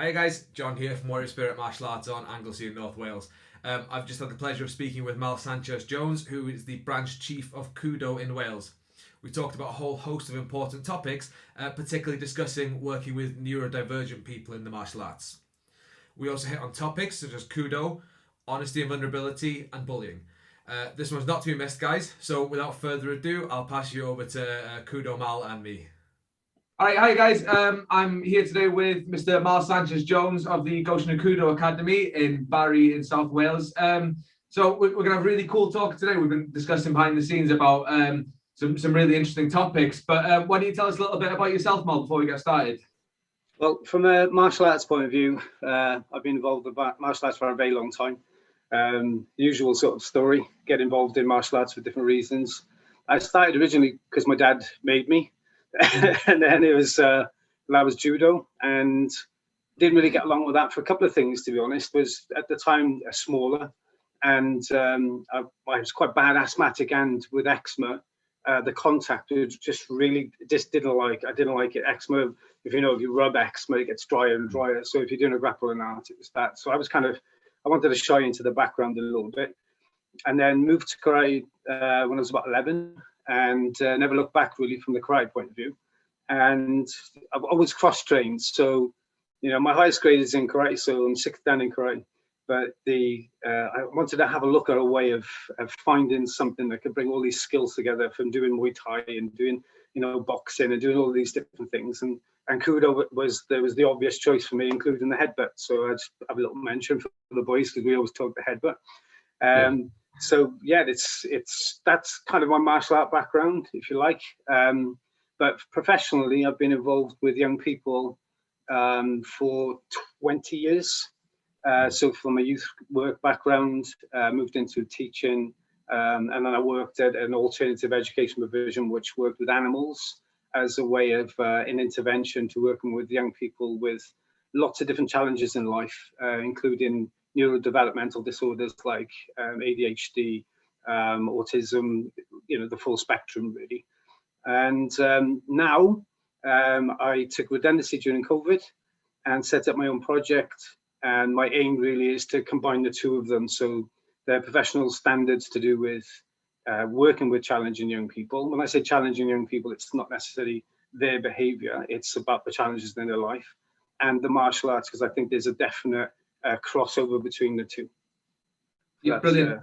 Hi guys, John here from Warrior Spirit Martial Arts on Anglesey in North Wales. I've just had the pleasure of speaking with Mal Sanchez Jones, who is the branch chief of Kudo in Wales. We talked about a whole host of important topics, particularly discussing working with neurodivergent people in the martial arts. We also hit on topics such as Kudo, honesty and vulnerability, and bullying. This one's not to be missed, guys, so without further ado, I'll pass you over to Kudo, Mal, and me. Hi guys. I'm here today with Mr. Mal Sanchez Jones of the Goshen Kudo Academy in Barry in South Wales. So we're going to have a really cool talk today. We've been discussing behind the scenes about some really interesting topics. But why don't you tell us a little bit about yourself, Mal, before we get started? Well, from a martial arts point of view, I've been involved with martial arts for a very long time. The usual sort of story, get involved in martial arts for different reasons. I started originally because my dad made me. And then it was that was judo, and didn't really get along with that for a couple of things, to be honest. Was at the time smaller, and I was quite bad asthmatic, and with eczema, the contact was just didn't like. I didn't like it. Eczema, if you rub eczema, it gets drier and drier. So if you're doing a grappling art, it was that. So I wanted to shy into the background a little bit, and then moved to karate when I was about 11. And never looked back really from the karate point of view. And I've always cross-trained. So, my highest grade is in karate, so I'm 6th dan in karate. But I wanted to have a look at a way of finding something that could bring all these skills together from doing Muay Thai and doing, boxing and doing all these different things. And Kudo was the obvious choice for me, including the headbutt. So I just have a little mention for the boys because we always talk the headbutt. So yeah, that's kind of my martial art background, if you like. But professionally, I've been involved with young people for 20 years. So from a youth work background, moved into teaching, and then I worked at an alternative education provision, which worked with animals as a way of an intervention to working with young people with lots of different challenges in life, including neurodevelopmental disorders like ADHD, autism, the full spectrum really. And now I took redundancy during COVID and set up my own project. And my aim really is to combine the two of them. So they're professional standards to do with working with challenging young people. When I say challenging young people, it's not necessarily their behavior. It's about the challenges in their life and the martial arts, because I think there's a definite crossover between the two. Yeah, brilliant.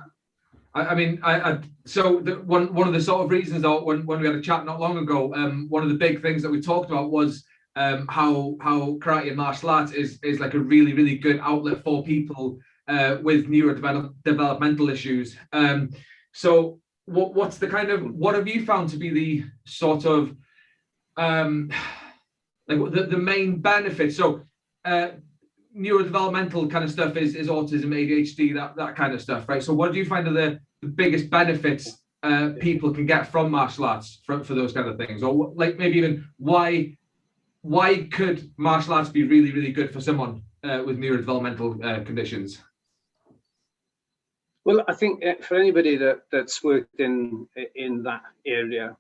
So one of the sort of reasons that when we had a chat not long ago, one of the big things that we talked about was how karate and martial arts is like a really, really good outlet for people with neurodevelopmental issues. So what have you found to be the sort of like the main benefits? So neurodevelopmental kind of stuff is autism, ADHD, that kind of stuff, right? So what do you find are the biggest benefits people can get from martial arts for those kind of things? Or like maybe even why could martial arts be really, really good for someone with neurodevelopmental conditions? Well, I think for anybody that's worked in that area,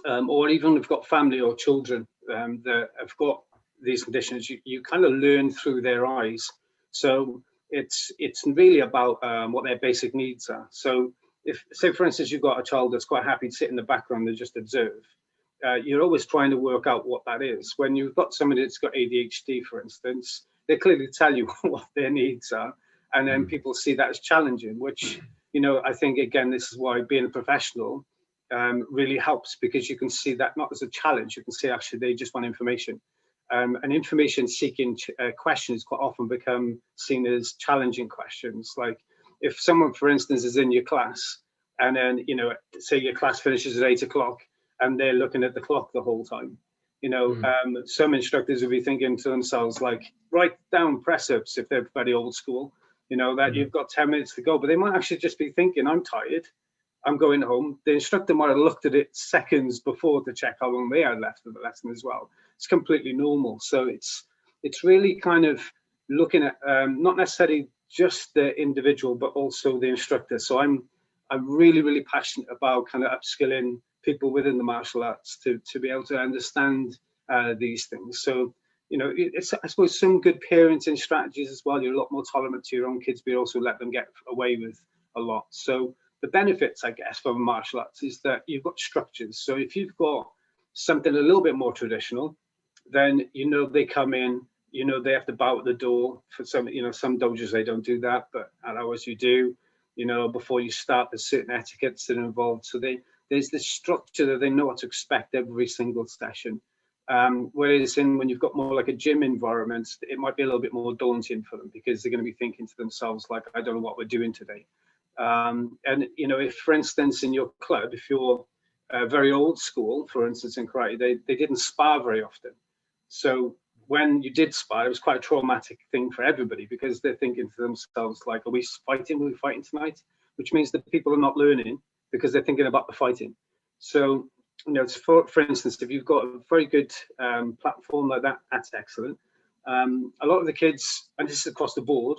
or even have got family or children that have got these conditions, you kind of learn through their eyes. So it's really about what their basic needs are. So if, say for instance, you've got a child that's quite happy to sit in the background and just observe, you're always trying to work out what that is. When you've got somebody that's got ADHD, for instance, they clearly tell you what their needs are, and then people see that as challenging, which, I think, again, this is why being a professional really helps, because you can see that not as a challenge. You can see actually they just want information. And information seeking questions quite often become seen as challenging questions. Like if someone, for instance, is in your class and then, say your class finishes at 8 o'clock and they're looking at the clock the whole time, some instructors will be thinking to themselves, like, write down press ups if they're very old school, that you've got 10 minutes to go, but they might actually just be thinking, I'm tired, I'm going home. The instructor might have looked at it seconds before to check how long they had left of the lesson as well. It's completely normal. So it's really kind of looking at not necessarily just the individual, but also the instructor. So I'm really, really passionate about kind of upskilling people within the martial arts to be able to understand these things. So it's, I suppose, some good parenting strategies as well. You're a lot more tolerant to your own kids, but you also let them get away with a lot. So the benefits, I guess, from martial arts is that you've got structures. So if you've got something a little bit more traditional, then they come in, they have to bow at the door. For some, some dojos they don't do that, but at ours you do. Before you start, there's certain etiquettes that are involved. So there's this structure that they know what to expect every single session. Whereas when you've got more like a gym environment, it might be a little bit more daunting for them, because they're going to be thinking to themselves, like, I don't know what we're doing today. And if, for instance, in your club, if you're very old school, for instance, in karate, they didn't spar very often. So when you did spar, it was quite a traumatic thing for everybody, because they're thinking to themselves, like, are we fighting? Are we fighting tonight? Which means that people are not learning because they're thinking about the fighting. So, for instance, if you've got a very good platform like that, that's excellent. A lot of the kids, and this is across the board,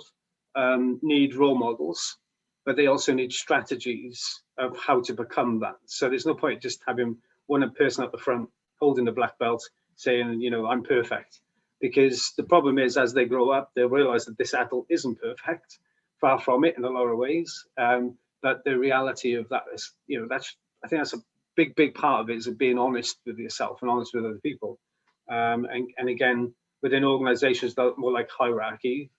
need role models, but they also need strategies of how to become that. So there's no point just having one person at the front holding the black belt saying, I'm perfect. Because the problem is, as they grow up, they'll realize that this adult isn't perfect, far from it in a lot of ways. But the reality of that is, I think that's a big part of it, is being honest with yourself and honest with other people. And again, within organizations that are more like hierarchy,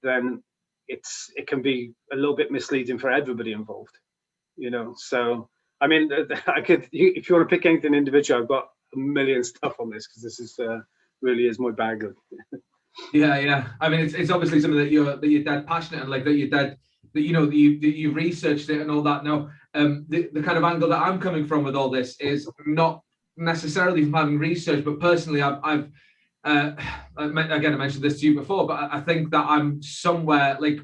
then it can be a little bit misleading for everybody involved. So I mean, if you want to pick anything individual, I've got a million stuff on this, because this is really is my bag of. Yeah. I mean, it's obviously something that you're dead passionate and, like, that you're dead, that you've researched it and all that. Now, the kind of angle that I'm coming from with all this is not necessarily from having research, but personally, I've again, I mentioned this to you before, but I think that I'm somewhere, like,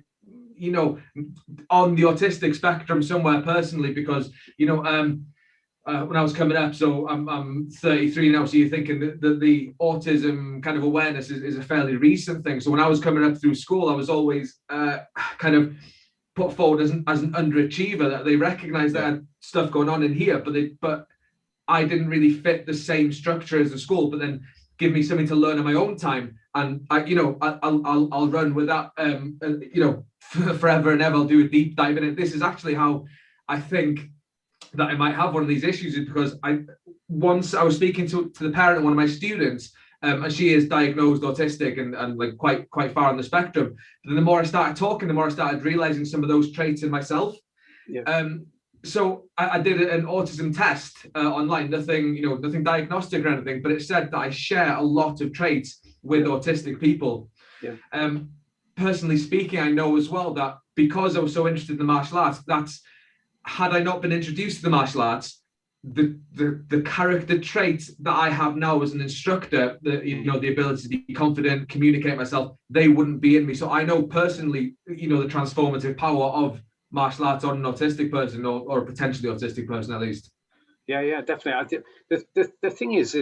on the autistic spectrum somewhere personally, because when I was coming up, so I'm 33 now, so you're thinking that the autism kind of awareness is a fairly recent thing. So when I was coming up through school, I was always kind of put forward as an underachiever, that they recognized that I had stuff going on in here, but I didn't really fit the same structure as the school, but then give me something to learn at my own time. And I'll run with that, forever and ever. I'll do a deep dive in it. This is actually how I think that I might have one of these issues, is because once I was speaking to the parent of one of my students, and she is diagnosed autistic and like quite far on the spectrum. But then the more I started talking, the more I started realizing some of those traits in myself. Yeah. So I did an autism test online, nothing diagnostic or anything, but it said that I share a lot of traits with autistic people. Yeah. Personally speaking, I know as well that because I was so interested in the martial arts, that's, had I not been introduced to the martial arts, the character traits that I have now as an instructor, the ability to be confident, communicate myself, they wouldn't be in me. So I know personally, the transformative power of martial arts on an autistic person, or a potentially autistic person at least. Yeah, definitely. I think the thing is,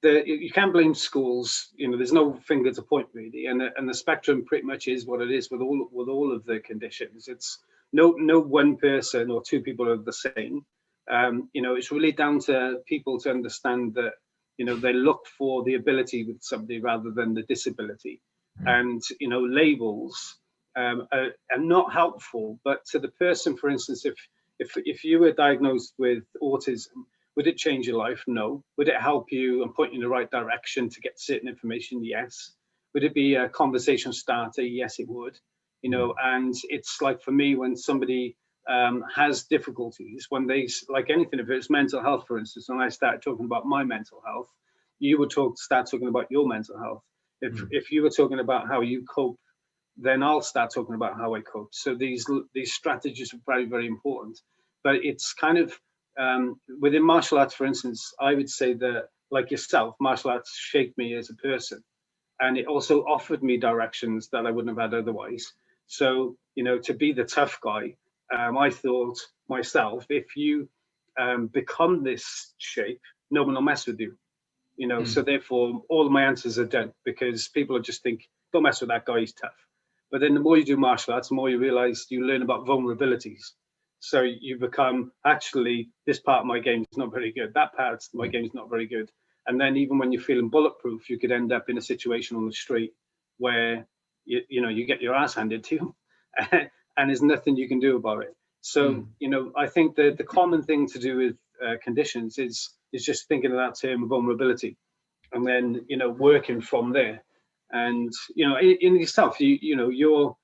you can't blame schools. There's no finger to point really, and the spectrum pretty much is what it is with all of the conditions. It's no one person or two people are the same. It's really down to people to understand that they look for the ability with somebody rather than the disability, and labels are not helpful. But to the person, for instance, if you were diagnosed with autism, would it change your life? No. Would it help you and point you in the right direction to get certain information? Yes. Would it be a conversation starter? Yes, it would. And it's like, for me, when somebody has difficulties, when they, like anything, if it's mental health, for instance, and I started talking about my mental health, you would start talking about your mental health. If you were talking about how you cope, then I'll start talking about how I cope. So these strategies are very, very important. But it's kind of, within martial arts, for instance, I would say that, like yourself, martial arts shaped me as a person. And it also offered me directions that I wouldn't have had otherwise. So, to be the tough guy, I thought myself, if you become this shape, no one will mess with you. So therefore, all of my answers are done, because people just think, don't mess with that guy, he's tough. But then the more you do martial arts, the more you realize you learn about vulnerabilities. So you become, actually, this part of my game is not very good. That part of my game is not very good. And then even when you're feeling bulletproof, you could end up in a situation on the street where you get your ass handed to you, and there's nothing you can do about it. So I think the common thing to do with conditions is just thinking of that term of vulnerability, and then working from there. And in yourself, you're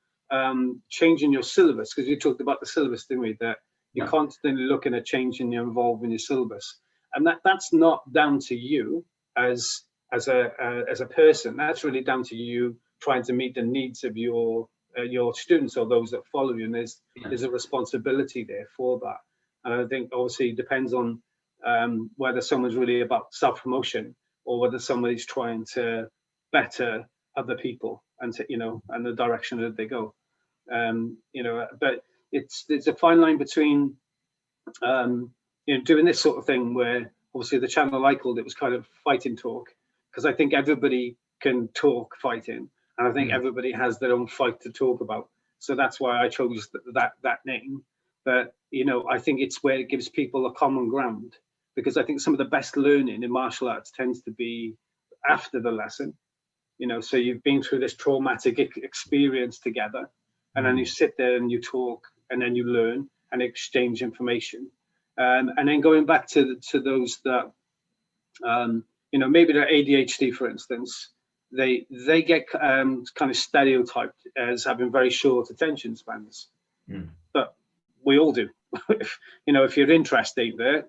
changing your syllabus, because you talked about the syllabus, didn't we? That you're constantly looking at changing, involving your syllabus, and that's not down to you as a person. That's really down to you trying to meet the needs of your students or those that follow you. And there's a responsibility there for that. And I think obviously it depends on whether someone's really about self-promotion or whether somebody's trying to better other people and and the direction that they go. But it's a fine line between doing this sort of thing, where obviously the channel I called it was kind of fighting talk, because I think everybody can talk fighting, and I think everybody has their own fight to talk about. So that's why I chose that name. But I think it's where it gives people a common ground, because I think some of the best learning in martial arts tends to be after the lesson. So you've been through this traumatic experience together, and then you sit there and you talk, and then you learn and exchange information. And then going back to those that, maybe they're ADHD, for instance, they get kind of stereotyped as having very short attention spans. But we all do. If your interest ain't there,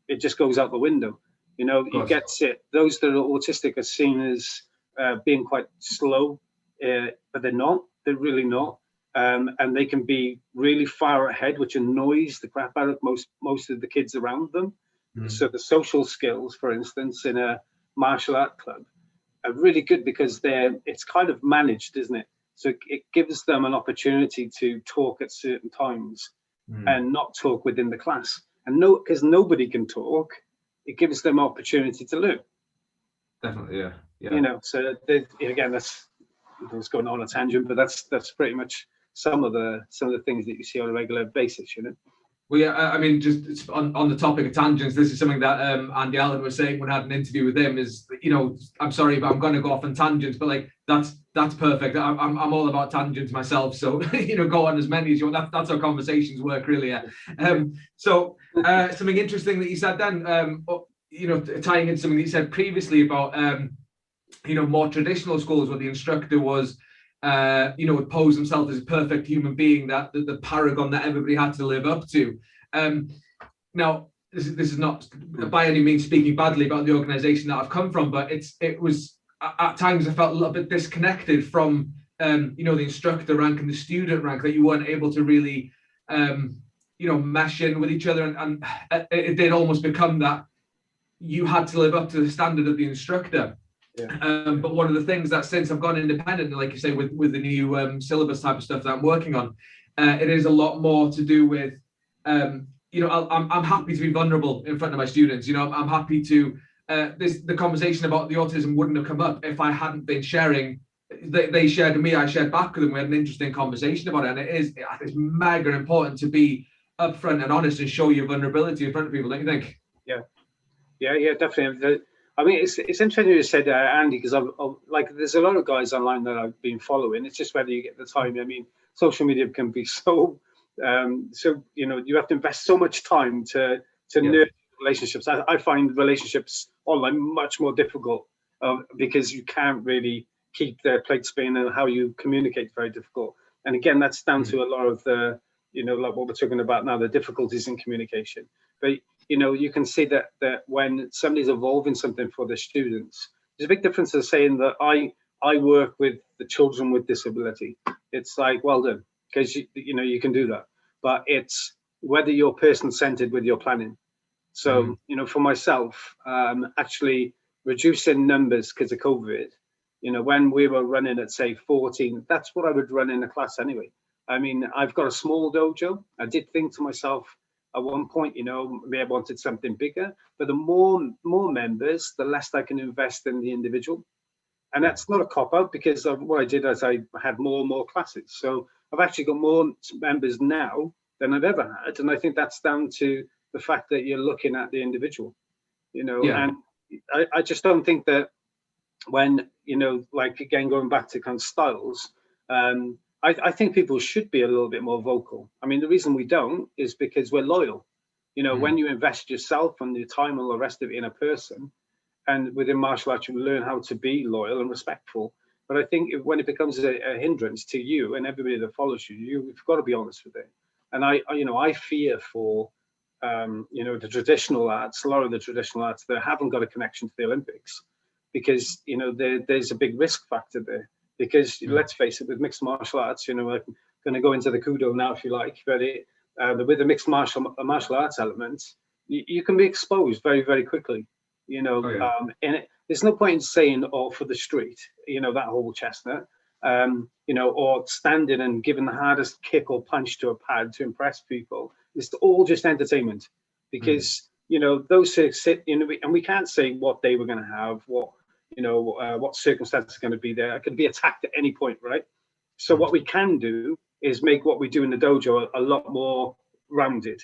it just goes out the window. You get it. Those that are autistic are seen as being quite slow, but they're not. They're really not. And they can be really far ahead, which annoys the crap out of most of the kids around them. So the social skills, for instance, in a martial art club are really good, because it's kind of managed, isn't it? So it gives them an opportunity to talk at certain times and not talk within the class. And because nobody can talk, it gives them opportunity to learn. Definitely, yeah. So again, that's going on a tangent, but that's pretty much some of the things that you see on a regular basis. Well, yeah, I mean, just on the topic of tangents, this is something that Andy Allen was saying when I had an interview with him. Is I'm sorry, but I'm going to go off on tangents, but like that's perfect. I'm all about tangents myself, so go on as many as you want. That's how conversations work, really. Yeah. So something interesting that you said then, tying in something that you said previously about more traditional schools where the instructor was would pose himself as a perfect human being, that the paragon that everybody had to live up to. Now, this is not by any means speaking badly about the organization that I've come from, but it was at times I felt a little bit disconnected from the instructor rank and the student rank, that you weren't able to really mesh in with each other, and it did almost become that you had to live up to the standard of the instructor. Yeah. But one of the things that since I've gone independent, like you say, with the new syllabus type of stuff that I'm working on, it is a lot more to do with, I'm happy to be vulnerable in front of my students. I'm happy to, the conversation about the autism wouldn't have come up if I hadn't been sharing. They shared with me, I shared back with them. We had an interesting conversation about it, and it's mega important to be upfront and honest and show your vulnerability in front of people. Don't you think? Yeah, definitely. I mean, it's interesting you said Andy, because I've there's a lot of guys online that I've been following. It's just whether you get the time. I mean, social media can be so you have to invest so much time to nurture relationships. I find relationships online much more difficult because you can't really keep their plate spinning, and how you communicate is very difficult. And again, that's down to a lot of the like what we're talking about now, the difficulties in communication. But you can see that when somebody's evolving something for the students, there's a big difference to saying that I work with the children with disability. It's like, well done, because you can do that. But it's whether you're person-centered with your planning. So for myself, actually reducing numbers because of COVID, when we were running at say 14, that's what I would run in a class anyway. I mean, I've got a small dojo. I did think to myself at one point, maybe I wanted something bigger, but the more members, the less I can invest in the individual. And that's not a cop-out, because what I did is I had more and more classes. So I've actually got more members now than I've ever had. And I think that's down to the fact that you're looking at the individual, and I just don't think that when, like, again, going back to kind of styles, I think people should be a little bit more vocal. I mean, the reason we don't is because we're loyal. When you invest yourself and your time and all the rest of it in a person, and within martial arts, you learn how to be loyal and respectful. But I think when it becomes a hindrance to you and everybody that follows you, you've got to be honest with it. And I fear for, the traditional arts, a lot of the traditional arts that haven't got a connection to the Olympics, because, there's a big risk factor there. Because let's face it, with mixed martial arts, I'm going to go into the Kudo now if you like, but with the mixed martial arts elements, you can be exposed very, very quickly. And there's no point in saying, for the street, that whole chestnut, or standing and giving the hardest kick or punch to a pad to impress people. It's all just entertainment, because, those who sit, and we can't say what day we're going to have, what circumstances are going to be there. I could be attacked at any point, right? So what we can do is make what we do in the dojo a lot more rounded.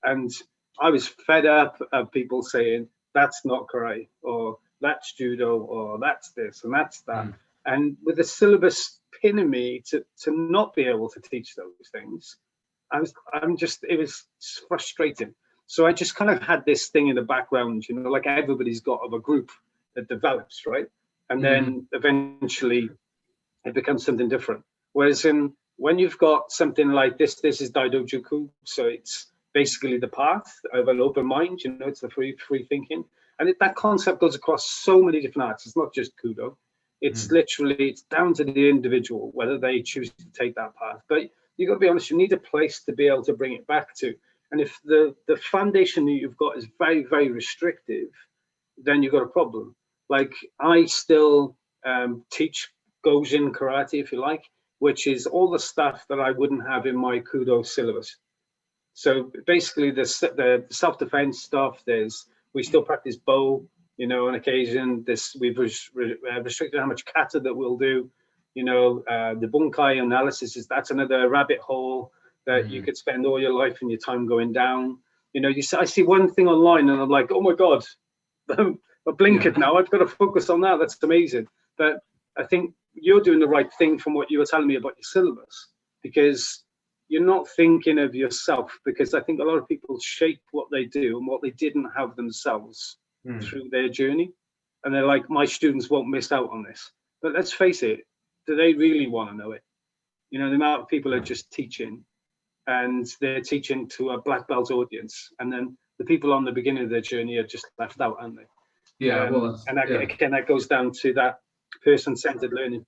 And I was fed up of people saying, that's not karate, or that's judo, or that's this, and that's that. And with the syllabus pinning me to not be able to teach those things, it was frustrating. So I just kind of had this thing in the background, like everybody's got of a group that develops, right? And then eventually it becomes something different. Whereas when you've got something like this is Daidojuku, so it's basically the path of an open mind, it's the free thinking. And that concept goes across so many different arts. It's not just Kudo. It's literally, it's down to the individual, whether they choose to take that path. But you got to be honest, you need a place to be able to bring it back to. And if the foundation that you've got is very, very restrictive, then you've got a problem. Like, I still teach Gojin karate, if you like, which is all the stuff that I wouldn't have in my Kudo syllabus. So basically the self-defense stuff, we still practice bow, on occasion. We've restricted how much kata that we'll do. The bunkai analysis that's another rabbit hole that you could spend all your life and your time going down. I see one thing online and I'm like, oh my God, I blinkered now. I've got to focus on that. That's amazing. But I think you're doing the right thing from what you were telling me about your syllabus, because you're not thinking of yourself, because I think a lot of people shape what they do and what they didn't have themselves through their journey. And they're like, my students won't miss out on this. But let's face it, do they really want to know it? The amount of people are just teaching, and they're teaching to a black belt audience. And then the people on the beginning of their journey are just left out, aren't they? Yeah, again, that goes down to that person-centered learning,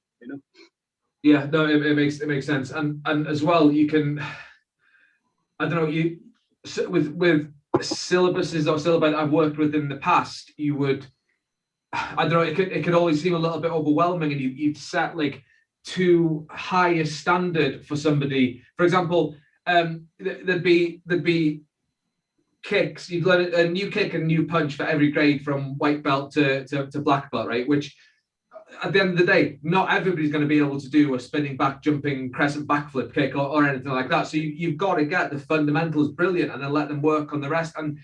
Yeah, no, it makes sense, and as well, you can, I don't know, with syllabuses or syllabi I've worked with in the past, you would, I don't know, it could always seem a little bit overwhelming, and you'd set like too high a standard for somebody. For example, there'd be kicks. You'd learn a new kick and new punch for every grade from white belt to black belt, right? Which at the end of the day, not everybody's going to be able to do a spinning back, jumping crescent backflip kick or anything like that. So you've got to get the fundamentals brilliant and then let them work on the rest. And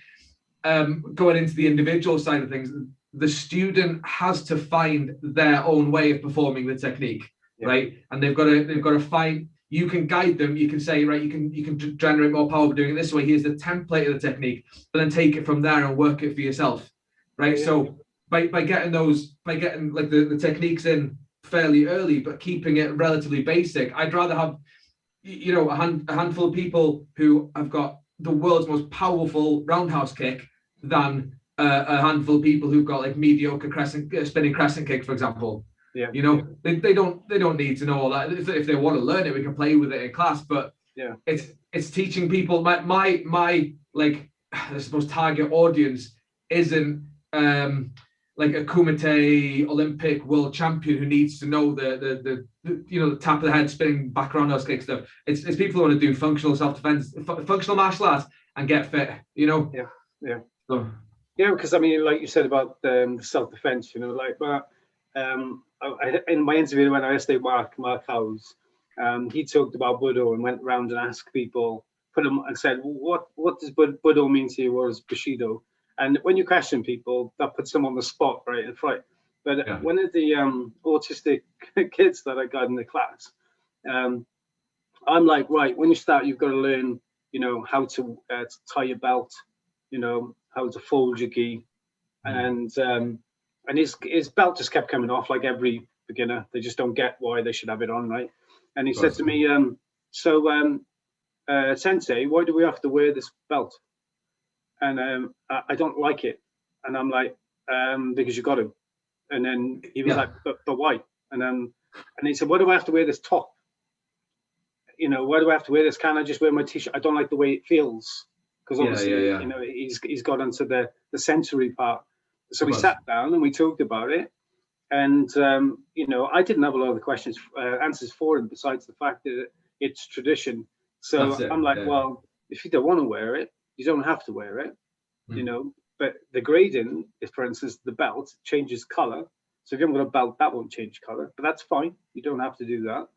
going into the individual side of things, the student has to find their own way of performing the technique, right? And they've got to find. You can guide them. You can say, right, you can generate more power by doing it this way. Here's the template of the technique, but then take it from there and work it for yourself, right? Yeah. So by getting like the techniques in fairly early, but keeping it relatively basic, I'd rather have, a handful of people who have got the world's most powerful roundhouse kick than a handful of people who've got like mediocre spinning crescent kick, for example. Yeah, they don't need to know all that. If they want to learn it, we can play with it in class. But it's teaching people. My like, I suppose, target audience isn't like a Kumite Olympic world champion who needs to know the tap of the head spinning back roundhouse kick stuff. It's people who want to do functional self-defense, functional martial arts, and get fit. Yeah. So. Yeah, because I mean, like you said about the self-defense, in my interview when I asked Mark Howes, he talked about Budo and went around and asked people, put them and said, what does Budo mean to you, or is Bushido? And when you question people, that puts them on the spot, right? It's right. But Yeah. one of the autistic kids that I got in the class, I'm like, right, when you start, you've got to learn, how to tie your belt, how to fold your gi, and his belt just kept coming off like every beginner. They just don't get why they should have it on, right? And he said to me, Sensei, why do we have to wear this belt? And I don't like it. And I'm like, because you got to. And then he was like, but why? And he said, why do I have to wear this top? Why do I have to wear this? Can't I just wear my t-shirt? I don't like the way it feels. Because obviously, he's got onto the sensory part. So we sat down and we talked about it. And, I didn't have a lot of the questions, answers for him, besides the fact that it's tradition. So I'm like, well, if you don't want to wear it, you don't have to wear it, But the grading, if, for instance, the belt changes color. So if you haven't got a belt, that won't change color. But that's fine. You don't have to do that.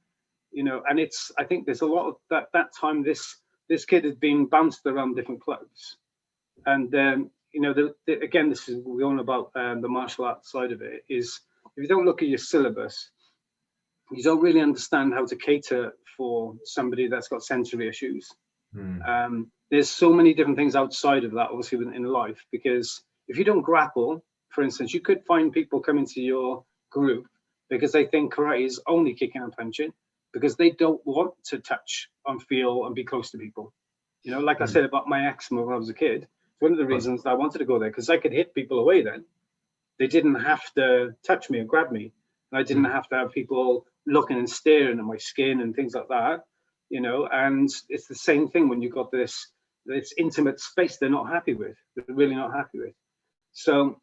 And I think there's a lot of that time this kid has been bounced around different clubs. And, again, this is going about the martial arts side of it, is if you don't look at your syllabus, you don't really understand how to cater for somebody that's got sensory issues. There's so many different things outside of that, obviously, in life, because if you don't grapple, for instance, you could find people coming to your group because they think karate is only kicking and punching, because they don't want to touch and feel and be close to people. Like I said about my eczema when I was a kid, it's one of the reasons that I wanted to go there, because I could hit people away then. They didn't have to touch me or grab me. And I didn't have to have people looking and staring at my skin and things like that, and it's the same thing when you've got this intimate space they're not happy with, they're really not happy with. So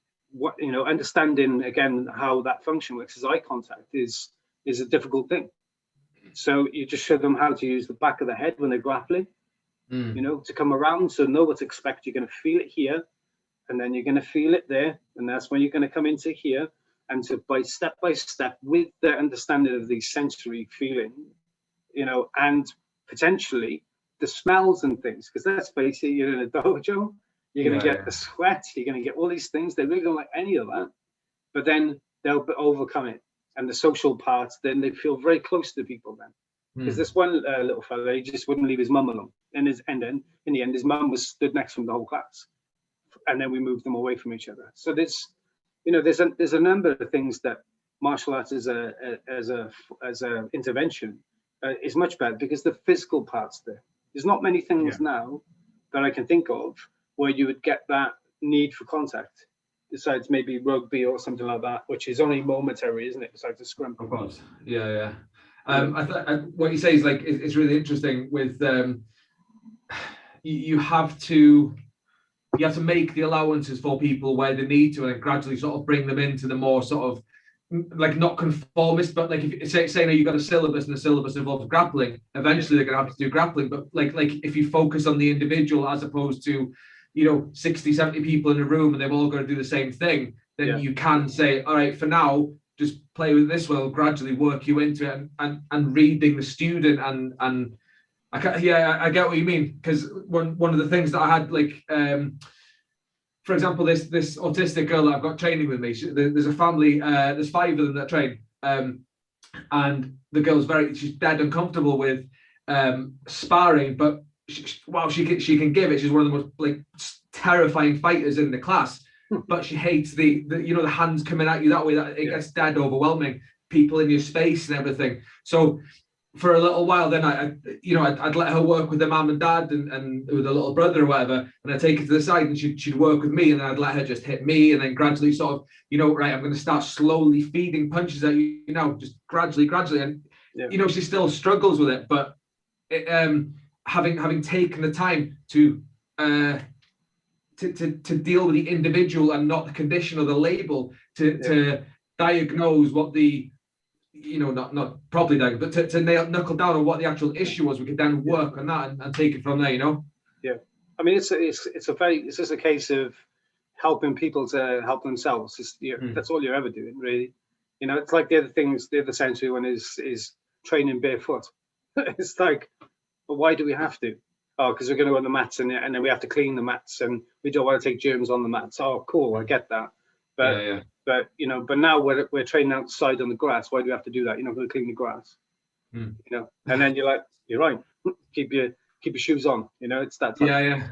understanding again how that function works as eye contact is a difficult thing. So you just show them how to use the back of the head when they're grappling, to come around, so know what to expect. You're going to feel it here, and then you're going to feel it there, and that's when you're going to come into here, and to by step with the understanding of the sensory feeling, and potentially the smells and things, because let's face it, you're in a dojo, you're going to get the sweat, you're going to get all these things. They really don't like any of that, but then they'll overcome it. And the social parts, then they feel very close to people then. Because this one little fella, he just wouldn't leave his mum alone. And then in the end, his mum was stood next to him the whole class. And then we moved them away from each other. So there's a number of things that martial arts as a intervention is much better, because the physical parts there. There's not many things now that I can think of where you would get that need for contact, besides maybe rugby or something like that, which is only momentary, isn't it? Besides the scrum. Of course, yeah. What you say is like it's really interesting. With you have to make the allowances for people where they need to, and gradually sort of bring them into the more sort of like not conformist, but like if say now you've got a syllabus and the syllabus involves grappling, eventually they're going to have to do grappling. But like if you focus on the individual as opposed to 60, 70 people in a room and they've all got to do the same thing, then you can say, all right, for now, just play with this one, I'll gradually work you into it, and reading the student and I get what you mean, because one of the things that I had, like for example, this autistic girl that I've got training with me, there's a family, there's 5 of them that train, and the girl's she's dead uncomfortable with sparring, but she can give it. She's one of the most like terrifying fighters in the class, but she hates the hands coming at you that way, that it gets dead overwhelming, people in your space and everything. So for a little while then I'd let her work with the mum and dad and with a little brother or whatever, and I'd take her to the side and she'd work with me, and then I'd let her just hit me, and then gradually sort of right, I'm going to start slowly feeding punches at you, just gradually, and she still struggles with it, but it, having taken the time to deal with the individual and not the condition or the label, to diagnose what the not properly diagnosed, but to knuckle down on what the actual issue was, we could then work on that and take it from there. I mean, it's just a case of helping people to help themselves. That's all you're ever doing, really. It's like the other sensory one is training barefoot. It's like, but why do we have to? oh, because we're going to go on the mats and then we have to clean the mats and we don't want to take germs on the mats. Oh, cool, I get that. But but now we're training outside on the grass. Why do we have to do that? You're not going to clean the grass, and then you're like, you're right. Keep your shoes on. It's that time.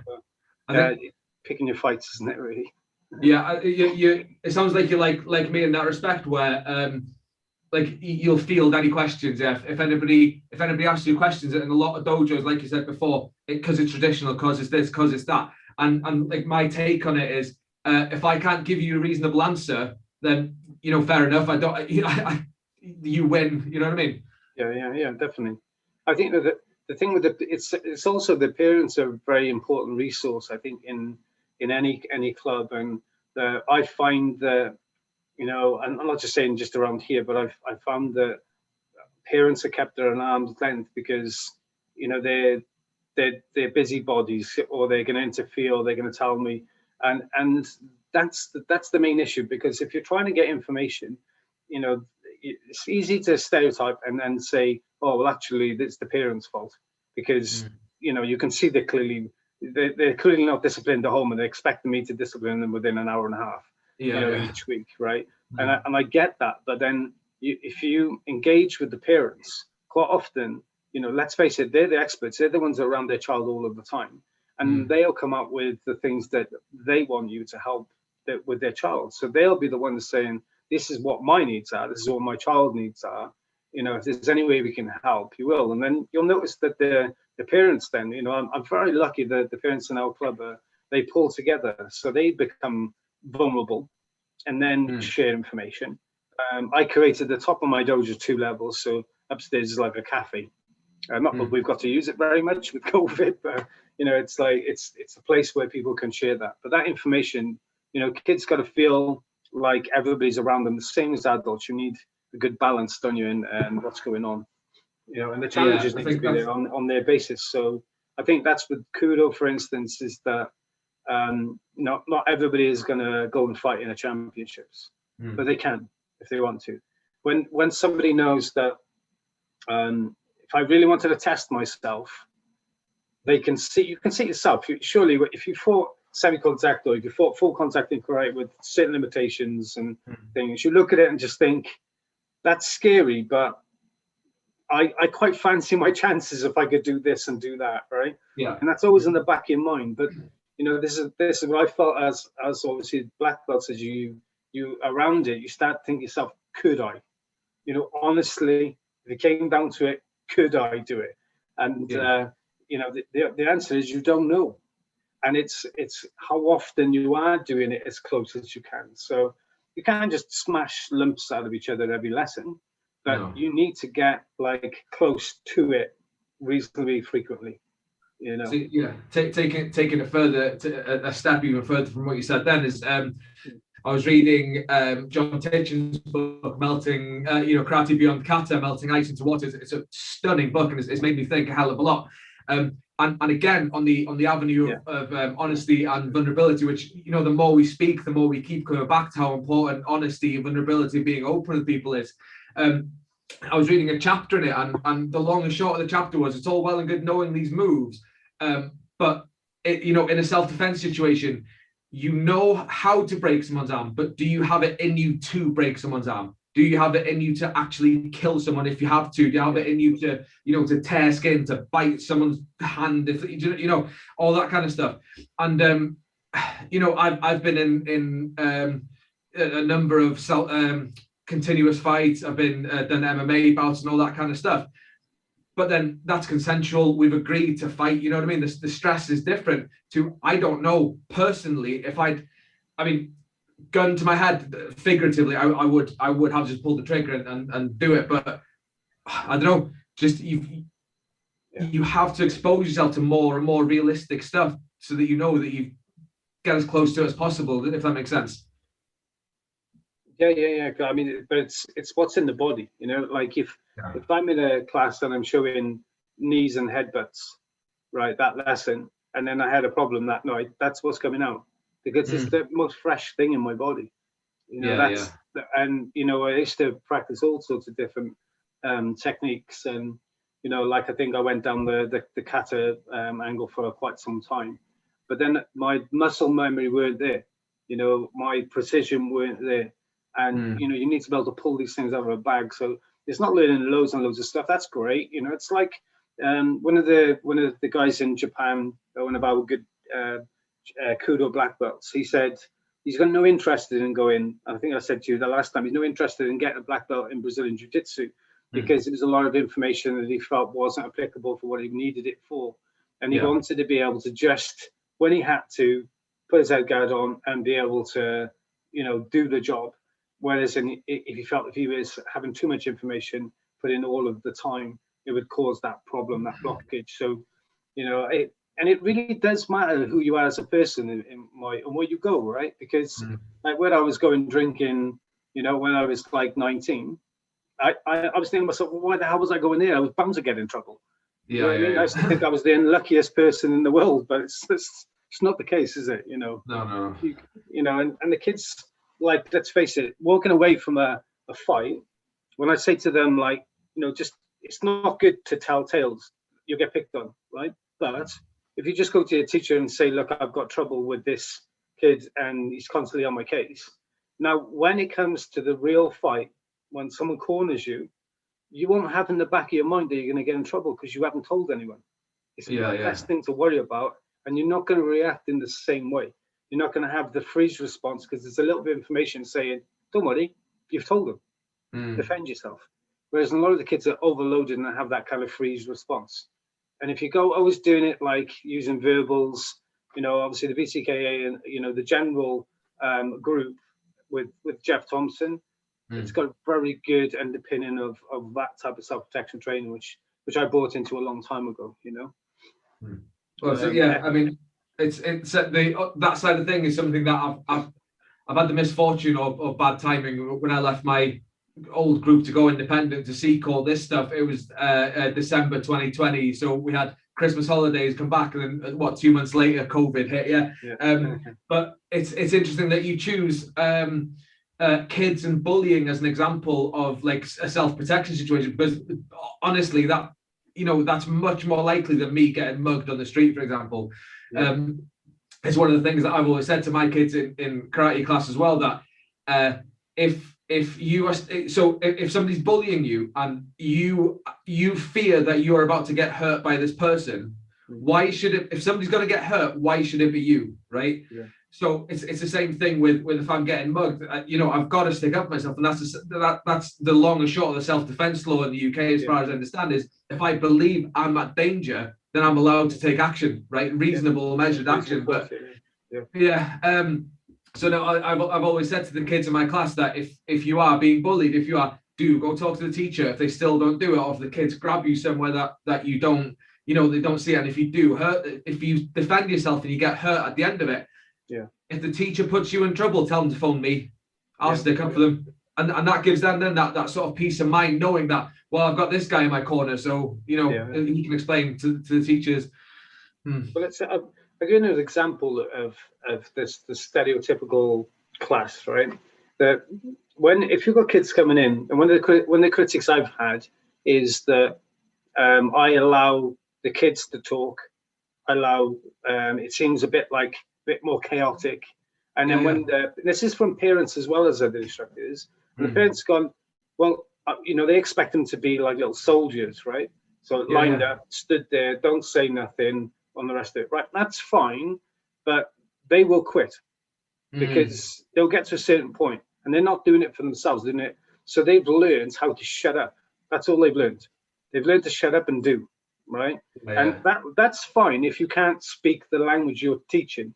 So, picking your fights, isn't it? Really. Yeah, you. It sounds like you're like me in that respect, where like you'll field any questions. Yeah, if anybody asks you questions, and a lot of dojos, like you said before, because it's traditional, because it's this, because it's that, and like my take on it is, if I can't give you a reasonable answer, then fair enough. I don't. You win. You know what I mean? Yeah, definitely. I think that the thing with it's also the parents are a very important resource. I think in any club, and I find that and I'm not just saying just around here, but I found that parents are kept at an arm's length because they're busybodies, or they're going to interfere, or they're going to tell me, and that's the main issue. Because if you're trying to get information, it's easy to stereotype and then say, oh well, actually it's the parents' fault, because you can see they're clearly not disciplined at home, and they're expecting me to discipline them within an hour and a half each week, right? And I get that, but then if you engage with the parents, quite often, let's face it, they're the experts. They're the ones that are around their child all of the time, and they'll come up with the things that they want you to help with their child. So they'll be the ones saying, this is what my needs are, this is what my child needs are. If there's any way we can help, you will. And then you'll notice that the parents then, I'm very lucky that the parents in our club, they pull together, so they become vulnerable and then share information. I created the top of my dojo 2 levels, so upstairs is like a cafe. Not that we've got to use it very much with COVID, but it's like it's a place where people can share that. But that information, kids got to feel like everybody's around them, the same as adults. You need a good balance, don't you, and what's going on, and the challenges need to be there on their basis. So I think that's with Kudo, for instance, is that not everybody is going to go and fight in a championships, but they can if they want to. When somebody knows that, if I really wanted to test myself, you can see yourself. Surely, if you fought semi-contact, or if you fought full contact in karate with certain limitations and things, you look at it and just think, that's scary, but I quite fancy my chances if I could do this and do that, right? Yeah. And that's always in the back of your mind. But this is what I felt as obviously black belts, as you around it, you start thinking yourself, could I? Honestly, if it came down to it, could I do it? And the answer is you don't know. And it's how often you are doing it as close as you can. So you can't just smash lumps out of each other every lesson, but you need to get like close to it reasonably frequently. So, taking it further, a step even further from what you said then is, I was reading John Tichen's book, Melting, Karate Beyond Kata, Melting Ice into Water. It's a stunning book, and it's made me think a hell of a lot. And again, on the avenue of honesty and vulnerability, which, the more we speak, the more we keep coming back to how important honesty and vulnerability, being open with people is. I was reading a chapter in it, and the long and short of the chapter was, it's all well and good knowing these moves, but in a self-defense situation, you know how to break someone's arm, but do you have it in you to break someone's arm? Do you have it in you to actually kill someone if you have to? Do you have it in you to, to tear skin, to bite someone's hand, if all that kind of stuff? And I've been in a number of continuous fights. I've been done MMA bouts and all that kind of stuff. But then that's consensual. We've agreed to fight. You know what I mean? The stress is different to, I don't know personally if gun to my head, figuratively, I would have just pulled the trigger and do it. But I don't know, just you have to expose yourself to more and more realistic stuff so that that you get as close to it as possible, if that makes sense. Yeah. I mean, but it's what's in the body, like if I'm in a class and I'm showing knees and headbutts, right, that lesson, and then I had a problem that night, that's what's coming out, because it's the most fresh thing in my body. And I used to practice all sorts of different techniques, and You know, like I think I went down the kata angle for quite some time, but then my muscle memory weren't there. You know, my precision weren't there, and you know, you need to be able to pull these things out of a bag. So it's not learning loads and loads of stuff. That's great. You know, it's like one of the guys in Japan, one of our good Kudo black belts, he said he's got no interest in going. I think I said to you the last time, he's no interested in getting a black belt in Brazilian Jiu-Jitsu because it was a lot of information that he felt wasn't applicable for what he needed it for, and he wanted to be able to just, when he had to, put his head guard on and be able to, you know, do the job. Whereas if he felt if he was having too much information put in all of the time, it would cause that problem, that blockage. So, you know, it really does matter who you are as a person and where you go, right? Because like when I was going drinking, you know, when I was like 19, I was thinking to myself, well, why the hell was I going there? I was bound to get in trouble. You know what I mean? I used to think I was the unluckiest person in the world, but it's not the case, is it? You know, No. You know, and the kids, like, let's face it, walking away from a fight, when I say to them, like, you know, just, it's not good to tell tales. You'll get picked on, right? But if you just go to your teacher and say, look, I've got trouble with this kid and he's constantly on my case. Now, when it comes to the real fight, when someone corners you, you won't have in the back of your mind that you're going to get in trouble because you haven't told anyone. It's the best thing to worry about. And you're not going to react in the same way. You're not going to have the freeze response because there's a little bit of information saying, don't worry, you've told them, defend yourself. Whereas a lot of the kids are overloaded and have that kind of freeze response. And if you go always doing it like using verbals, you know, obviously the BCKA and, you know, the general group with Jeff Thompson, it's got a very good underpinning of that type of self-protection training, which I brought into a long time ago, you know. Well, so, I mean, it's that side of thing is something that I've had the misfortune of bad timing. When I left my old group to go independent to seek all this stuff, it was December 2020, so we had Christmas holidays, come back, and then 2 months later COVID hit. But it's interesting that you choose kids and bullying as an example of like a self-protection situation, because honestly that, you know, that's much more likely than me getting mugged on the street, for example. It's one of the things that I've always said to my kids in karate class as well, that if somebody's bullying you and you fear that you are about to get hurt by this person, why should it, if somebody's going to get hurt, why should it be you, right? So it's the same thing with if I'm getting mugged, you know, I've got to stick up for myself, and that's the long and short of the self-defense law in the UK, as far as I understand, is if I believe I'm at danger, then I'm allowed to take action, right? Reasonable, measured action. But so no, I've always said to the kids in my class that if you are being bullied, if you are, do go talk to the teacher. If they still don't do it, or if the kids grab you somewhere that you don't, you know, they don't see it, and if you do hurt, if you defend yourself and you get hurt at the end of it, if the teacher puts you in trouble, tell them to phone me. I'll stick up for them. And that gives them then that sort of peace of mind, knowing that, well, I've got this guy in my corner, so, you know, he can explain to the teachers. Well, I'll give you an example of this, the stereotypical class, right? That if you've got kids coming in, and one of the critics I've had is that I allow the kids to talk. It seems a bit more chaotic, and then when this is from parents as well as other instructors, and the parents gone, well, you know, they expect them to be like little soldiers, right? So lined up, stood there, don't say nothing on the rest of it, right? That's fine, but they will quit because they'll get to a certain point and they're not doing it for themselves, doing it. So they've learned how to shut up. That's all they've learned. They've learned to shut up and do, right? And that's fine if you can't speak the language you're teaching.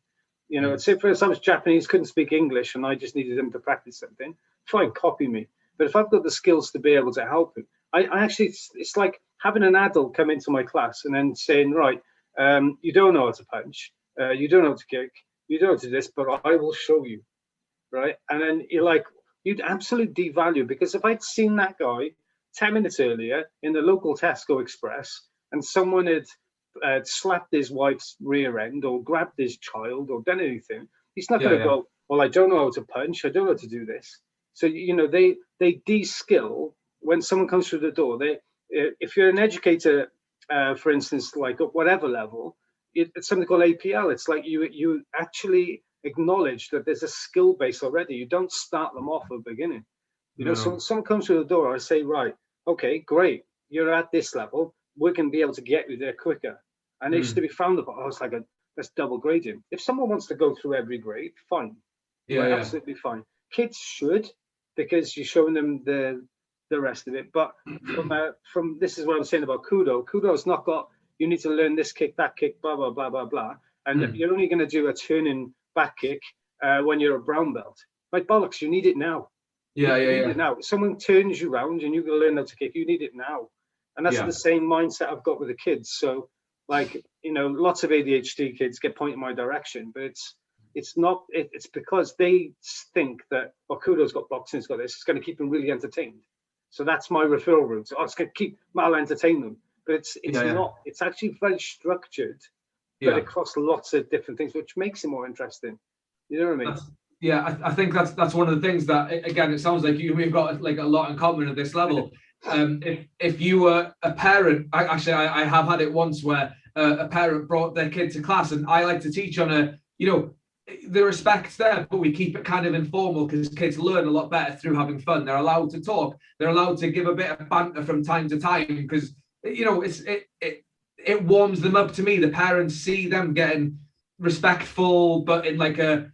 You know, say for example, Japanese couldn't speak English and I just needed them to practice something, fine, copy me. But if I've got the skills to be able to help them, I actually, it's like having an adult come into my class and then saying, right, you don't know how to punch, you don't know how to kick, you don't know how to do this, but I will show you, right? And then you're like, you'd absolutely devalue, because if I'd seen that guy 10 minutes earlier in the local Tesco Express and someone had slapped his wife's rear end or grabbed his child or done anything, he's not going to go, well, I don't know how to punch, I don't know how to do this. So, you know, they de-skill when someone comes through the door. if you're an educator, for instance, like at whatever level, it's something called APL. It's like you actually acknowledge that there's a skill base already. You don't start them off at the beginning. You know, so when someone comes through the door, I say, right, okay, great, you're at this level. We're going to be able to get you there quicker. And it used to be frowned upon. I was like, that's double grading. If someone wants to go through every grade, fine. Absolutely fine. Kids should, because you're showing them the rest of it. But from this is what I'm saying about Kudo. Kudo's not got, you need to learn this kick, that kick, blah, blah, blah, blah, blah. And you're only going to do a turning back kick when you're a brown belt. Like bollocks, you need it now. You need it now. Someone turns you round and you're going to learn how to kick. You need it now. And that's the same mindset I've got with the kids. So, like, you know, lots of ADHD kids get pointed my direction, but it's not. It's because they think that, well, Kudo's got boxing, it's got this. It's going to keep them really entertained. So that's my referral route. So it's going to keep, I'll entertain them. But it's not. It's actually very structured, but across lots of different things, which makes it more interesting. You know what I mean? I think that's one of the things that, again, it sounds like we've got like a lot in common at this level. If you were a parent, I have had it once where a parent brought their kid to class, and I like to teach on the respect's there, but we keep it kind of informal because kids learn a lot better through having fun. They're allowed to talk. They're allowed to give a bit of banter from time to time because, you know, it warms them up to me. The parents see them getting respectful, but in like a,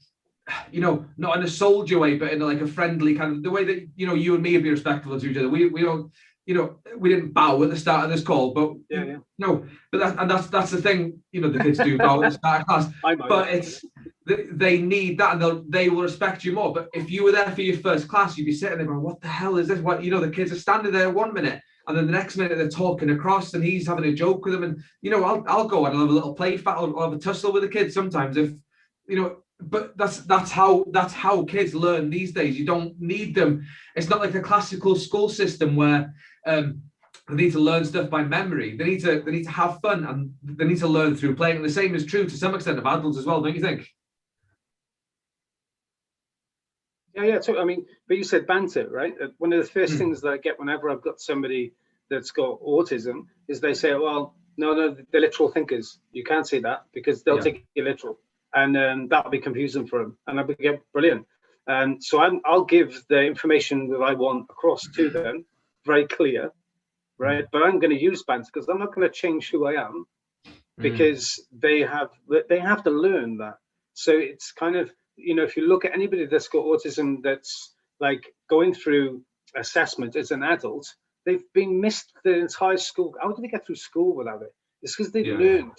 you know, not in a soldier way, but in like a friendly kind of, the way that, you know, you and me would be respectful to each other. We don't, you know, we didn't bow at the start of this call, but no, but that's the thing, you know, the kids do bow at the start of class, but it's, they need that, and they will respect you more. But if you were there for your first class, you'd be sitting there going, what the hell is this? What, you know, the kids are standing there 1 minute, and then the next minute they're talking across, and he's having a joke with them, and, you know, I'll go and I'll have a little play fight, I'll have a tussle with the kids sometimes, if, you know. But that's how kids learn these days. You don't need them. It's not like the classical school system where they need to learn stuff by memory. They need to have fun, and they need to learn through playing. And the same is true to some extent of adults as well, don't you think? Yeah. So I mean, but you said banter, right? One of the first things that I get whenever I've got somebody that's got autism is they say, "Well, no, they're literal thinkers. You can't say that because they'll take you literal." And that'll be confusing for them. And I'll be brilliant. So I'll give the information that I want across to them, very clear, right? But I'm going to use banter because I'm not going to change who I am, because they have to learn that. So it's kind of, you know, if you look at anybody that's got autism that's like going through assessment as an adult, they've been missed the entire school. How do they get through school without it? It's because they've learned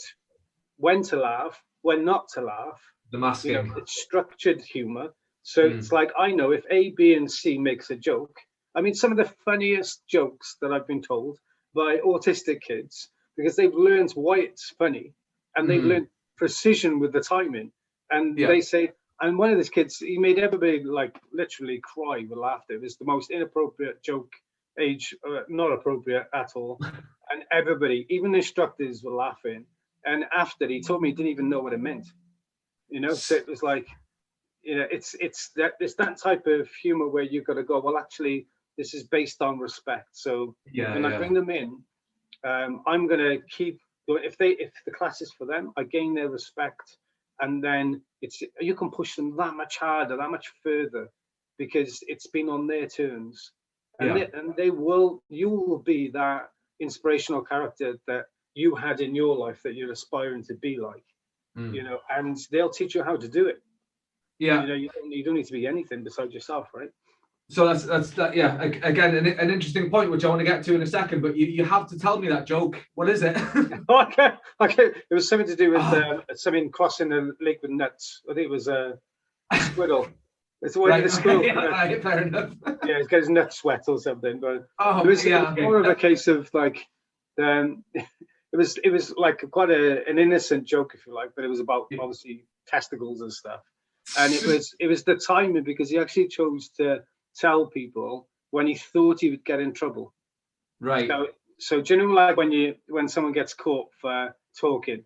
when to laugh, when not to laugh. The masking. You know, it's structured humor. So it's like, I know if A, B, and C makes a joke. I mean, some of the funniest jokes that I've been told by autistic kids, because they've learned why it's funny, and they've learned precision with the timing. And they say, and one of these kids, he made everybody like literally cry with laughter. It was the most inappropriate joke, not appropriate at all. And everybody, even the instructors, were laughing. And after, he told me he didn't even know what it meant, you know. So it was like, you know, it's that type of humor where you've got to go, well, actually, this is based on respect. So when I bring them in, I'm going to keep, if the class is for them, I gain their respect, and then you can push them that much harder, that much further, because it's been on their terms, and you will be that inspirational character that you had in your life that you're aspiring to be like, you know, and they'll teach you how to do it. You know, you don't need to be anything besides yourself, right? So that's again an interesting point, which I want to get to in a second, but you have to tell me that joke. What is it? Okay. It was something to do with something crossing the lake with nuts. I think it was a squirrel. It's the way the squirrel. Right, fair enough. Yeah, he's got his nuts wet or something. But it was more of a case of like, it was like quite an innocent joke, if you like, but it was about obviously testicles and stuff. And it was the timing, because he actually chose to tell people when he thought he would get in trouble. Right. So do you know, like when someone gets caught for talking,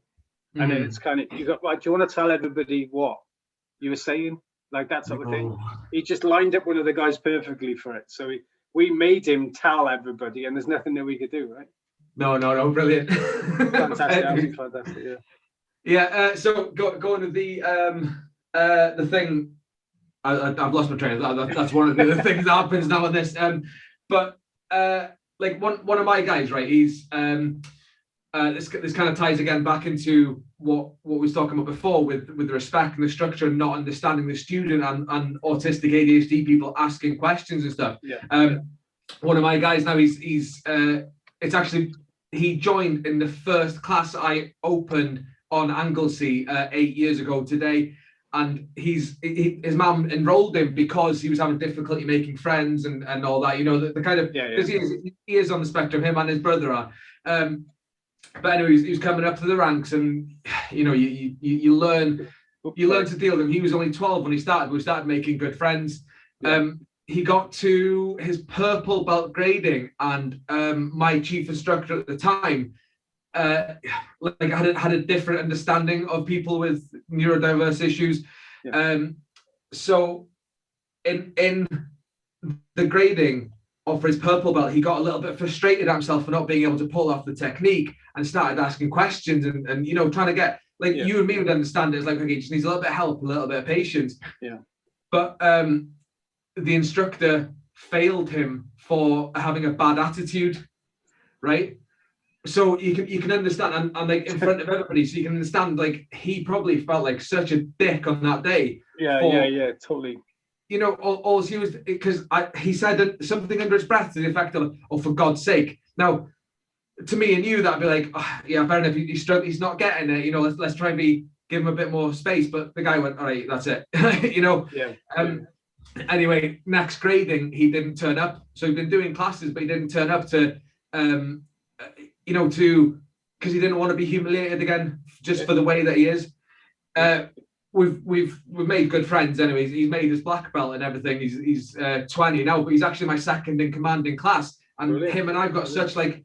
and it's kind of, you got like, do you want to tell everybody what you were saying, like that sort of thing? He just lined up one of the guys perfectly for it. So we made him tell everybody, and there's nothing that we could do, right? No, brilliant. Fantastic, absolutely fantastic. Yeah. So going to the thing. I've lost my train of thought. That's one of the things that happens now on this. But like one of my guys, right? He's this kind of ties again back into what we was talking about before with the respect and the structure and not understanding the student and autistic ADHD people asking questions and stuff. Yeah. One of my guys now, it's actually, he joined in the first class I opened on Anglesey 8 years ago today. And his mum enrolled him because he was having difficulty making friends and all that, you know, the kind of, because he is on the spectrum, him and his brother are. But anyway, he was coming up to the ranks, and you know, you learn to deal with him. He was only 12 when he started. We started making good friends. He got to his purple belt grading, and my chief instructor at the time, like had a different understanding of people with neurodiverse issues. So in the grading for his purple belt, he got a little bit frustrated at himself for not being able to pull off the technique and started asking questions and you know, trying to get, like, you and me would understand it. It's like, okay, he just needs a little bit of help, a little bit of patience. But the instructor failed him for having a bad attitude, right? So you can understand, and like in front of everybody, so you can understand, like, he probably felt like such a dick on that day. Yeah, totally. You know, all he was, because he said something under his breath to the effect of, "Oh, for God's sake!" Now, to me and you, that'd be like, oh, yeah, fair enough. He's not getting it. You know, let's try and give him a bit more space. But the guy went, "All right, that's it." You know. Anyway, next grading, he didn't turn up. So he'd been doing classes, but he didn't turn up to, you know, because he didn't want to be humiliated again, just for the way that he is. We've made good friends. Anyways, he's made his black belt and everything. He's 20 now, but he's actually my second in command in class. And Brilliant. Him and I've got such like,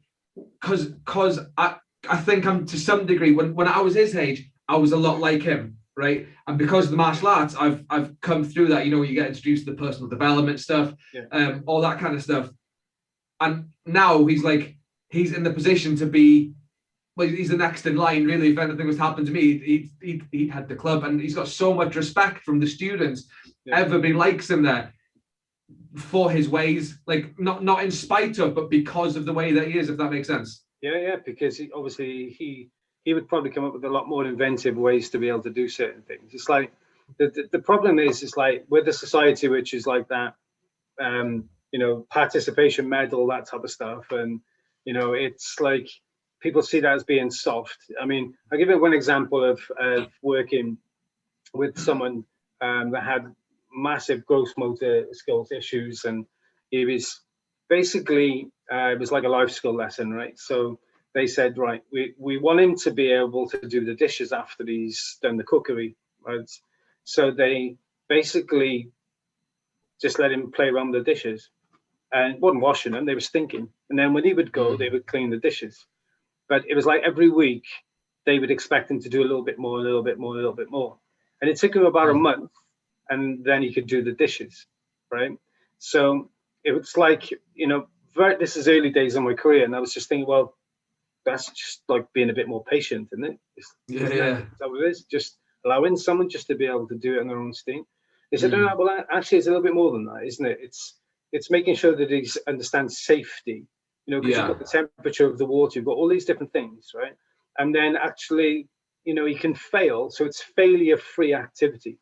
because I think I'm to some degree, when I was his age, I was a lot like him, right? And because of the martial arts, I've come through that. You know, you get introduced to the personal development stuff, all that kind of stuff. And now he's in the position to be, well, he's the next in line, really. If anything was to happen to me, he had the club, and he's got so much respect from the students. Everybody likes him there for his ways, like not in spite of, but because of the way that he is, if that makes sense. Yeah, because he would probably come up with a lot more inventive ways to be able to do certain things. It's like the problem is like with a society which is like that, you know, participation medal, that type of stuff, and you know, it's like people see that as being soft. I mean, I'll give you one example of working with someone that had massive gross motor skills issues, and he was basically it was like a life skill lesson, right? So they said, right, we want him to be able to do the dishes after he's done the cookery, right? So they basically just let him play around with the dishes, and wasn't washing them, they were stinking. And then when he would go, they would clean the dishes. But it was like every week they would expect him to do a little bit more, a little bit more, a little bit more. And it took him about a month, and then he could do the dishes, right? So it was like, you know, this is early days of my career, and I was just thinking, well, that's just like being a bit more patient, isn't it? That's how it is. Just allowing someone just to be able to do it on their own steam. They said, no, well, actually, it's a little bit more than that, isn't it? It's making sure that he understands safety. You know, because you've got the temperature of the water, you've got all these different things, right? And then actually, you know, he can fail. So it's failure-free activity.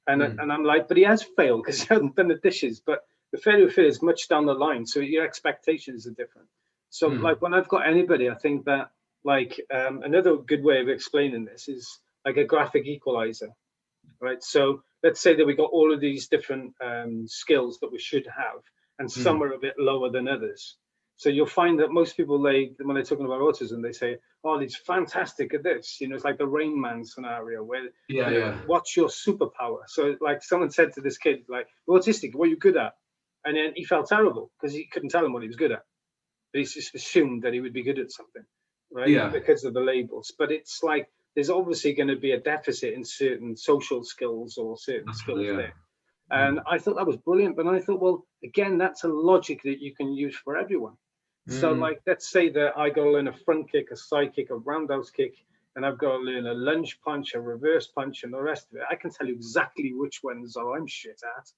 And I'm like, but he has failed because he hasn't done the dishes. But the failure-free is much down the line. So your expectations are different. So like when I've got anybody, I think that like another good way of explaining this is like a graphic equalizer, right? So let's say that we got all of these different skills that we should have, and some are a bit lower than others. So you'll find that most people, when they're talking about autism, they say, oh, he's fantastic at this. You know, it's like the Rain Man scenario where, what's your superpower? So like someone said to this kid, like, autistic, what are you good at? And then he felt terrible because he couldn't tell him what he was good at. But he just assumed that he would be good at something, right? Yeah. Because of the labels. But it's like, there's obviously going to be a deficit in certain social skills or certain skills there. And I thought that was brilliant. But I thought, well, again, that's a logic that you can use for everyone. So, like, let's say that I got to learn a front kick, a side kick, a roundhouse kick, and I've got to learn a lunge punch, a reverse punch, and the rest of it. I can tell you exactly which ones I'm shit at.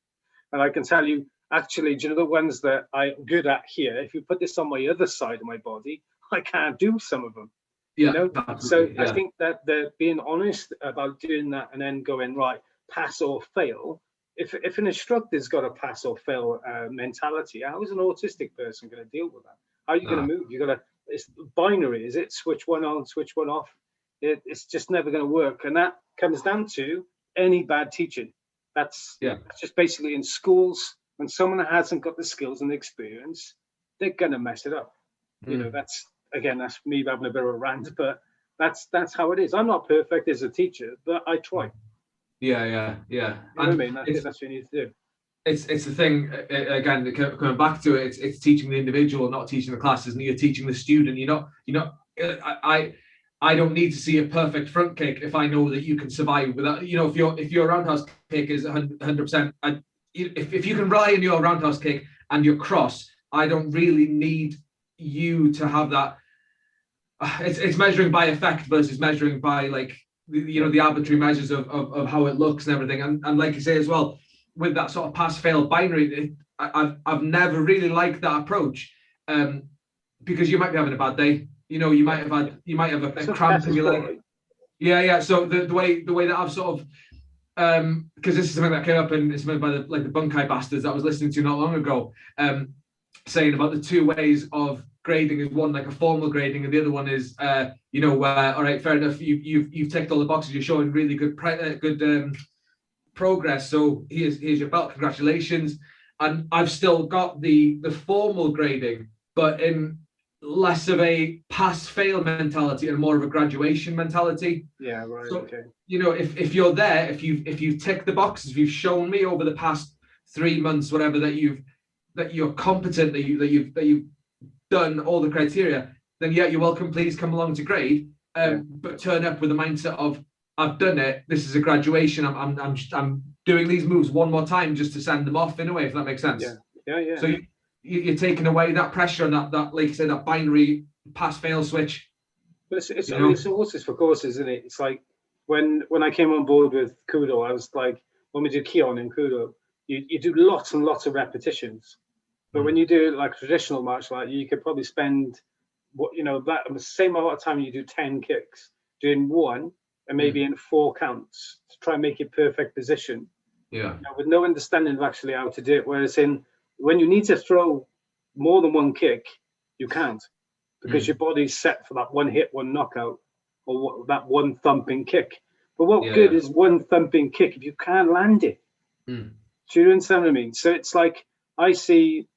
And I can tell you, actually, do you know the ones that I'm good at here? If you put this on my other side of my body, I can't do some of them. Yeah, you know? So I think that being honest about doing that and then going, right, pass or fail. If an instructor's got a pass or fail mentality, how is an autistic person going to deal with that? How are you going to move? It's binary, is it? Switch one on, switch one off. It's just never going to work. And that comes down to any bad teaching. That's just basically in schools, when someone hasn't got the skills and the experience, they're going to mess it up. You know, that's me having a bit of a rant, but that's how it is. I'm not perfect as a teacher, but I try. Yeah. You know what I mean? That's what you need to do. It's the thing, again, coming back to it, it's teaching the individual, not teaching the classes, and you're teaching the student. I don't need to see a perfect front kick if I know that you can survive without, if your roundhouse kick is 100%, if you can rely on your roundhouse kick and your cross, I don't really need you to have that. It's measuring by effect versus measuring by the arbitrary measures of how it looks and everything. And like you say as well, with that sort of pass-fail binary, I've never really liked that approach, because you might be having a bad day. You might have a cramp in your leg. Yeah. So the way that I've sort of, because this is something that came up and it's made by the Bunkai bastards that I was listening to not long ago, saying about the two ways of grading. Is one like a formal grading, and the other one is all right, fair enough, you've ticked all the boxes, you're showing really good progress, so here's your belt, congratulations. And I've still got the formal grading, but in less of a pass-fail mentality and more of a graduation mentality. Yeah, right. So, okay. If you're there, if you've ticked the boxes, if you've shown me over the past 3 months, whatever, that you're competent, that you've done all the criteria, then you're welcome. Please come along to grade, but turn up with the mindset of, I've done it. This is a graduation. I'm doing these moves one more time just to send them off, in a way, if that makes sense. Yeah. So you're taking away that pressure and that like you say, that binary pass-fail switch. But it's horses for courses, isn't it? It's like when I came on board with Kudo, I was like, when we do Kion in Kudo, you do lots and lots of repetitions. But when you do like traditional martial art, you could probably spend that the same amount of time you do 10 kicks, doing one and maybe in 4 counts to try and make it perfect position. Yeah. With no understanding of actually how to do it. Whereas when you need to throw more than one kick, you can't, because your body's set for that one hit, one knockout, or that one thumping kick. But what good is one thumping kick if you can't land it? Do you understand what I mean? So it's like I see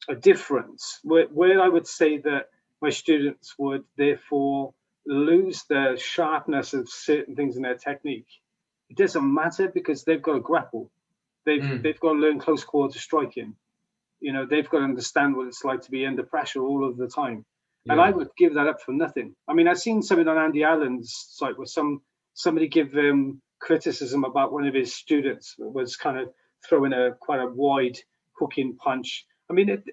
a difference where I would say that my students would therefore lose the sharpness of certain things in their technique. It doesn't matter, because they've got to grapple. They've got to learn close quarter striking. They've got to understand what it's like to be under pressure all of the time. Yeah. And I would give that up for nothing. I mean, I've seen something on Andy Allen's site where somebody give criticism about one of his students was kind of throwing quite a wide hooking punch. I mean,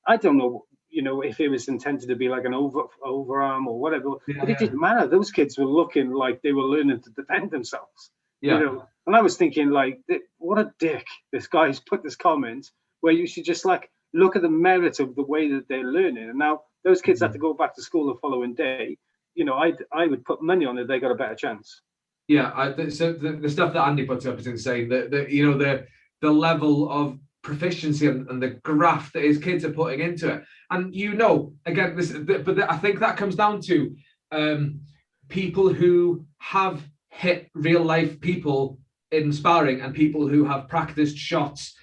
I don't know, if it was intended to be like an overarm or whatever, but it didn't matter. Those kids were looking like they were learning to defend themselves. And I was thinking, like, what a dick this guy's put this comment where you should just look at the merit of the way that they're learning. And now those kids have to go back to school the following day. I would put money on it. They got a better chance. Yeah, so the stuff that Andy puts up is insane. The level of proficiency and the graft that his kids are putting into it. And again, I think that comes down to people who have hit real life people in sparring and people who have practiced shots.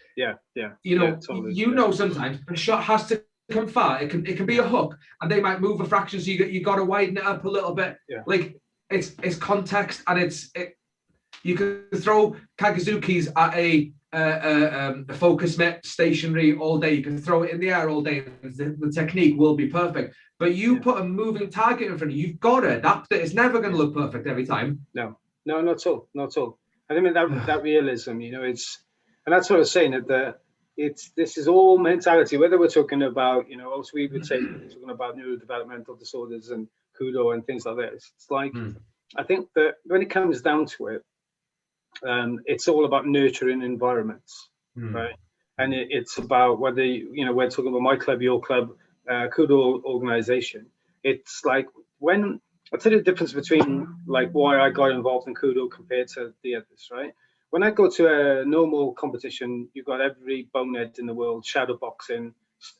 Sometimes a shot has to come far. It can be a hook, and they might move a fraction, so you got to widen it up a little bit. Like it's context, and you can throw Kaguzukis at a focus mitt stationary all day. You can throw it in the air all day. The technique will be perfect. But you put a moving target in front of you, you've got to adapt it. It's never going to look perfect every time. No, not at all. Not at all. I mean, that realism, And that's what I was saying, that this is all mentality, whether we're talking about, also we would say talking about neurodevelopmental disorders and kudo and things like this. It's like, I think that when it comes down to it, it's all about nurturing environments, right? And it's about whether, we're talking about my club, your club, kudo organization. It's like, when I'll tell you the difference between like why I got involved in kudo compared to the others, right? When I go to a normal competition, you've got every bonehead in the world shadow boxing,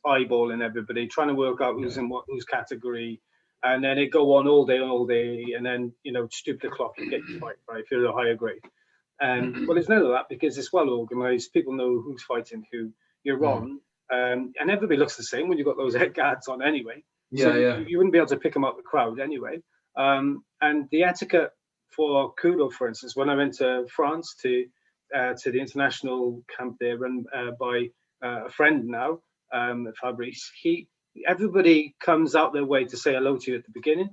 eyeballing everybody, trying to work out who's in whose category, and then it go on all day, and then stupid o'clock you get your fight, right? If you're a higher grade. Well, there's none of that because it's well organized. People know who's fighting who. You're on, and everybody looks the same when you've got those head guards on anyway. You wouldn't be able to pick them out of the crowd anyway. And the etiquette for kudo, for instance, when I went to France to the international camp there run by a friend now, Fabrice, everybody comes out their way to say hello to you at the beginning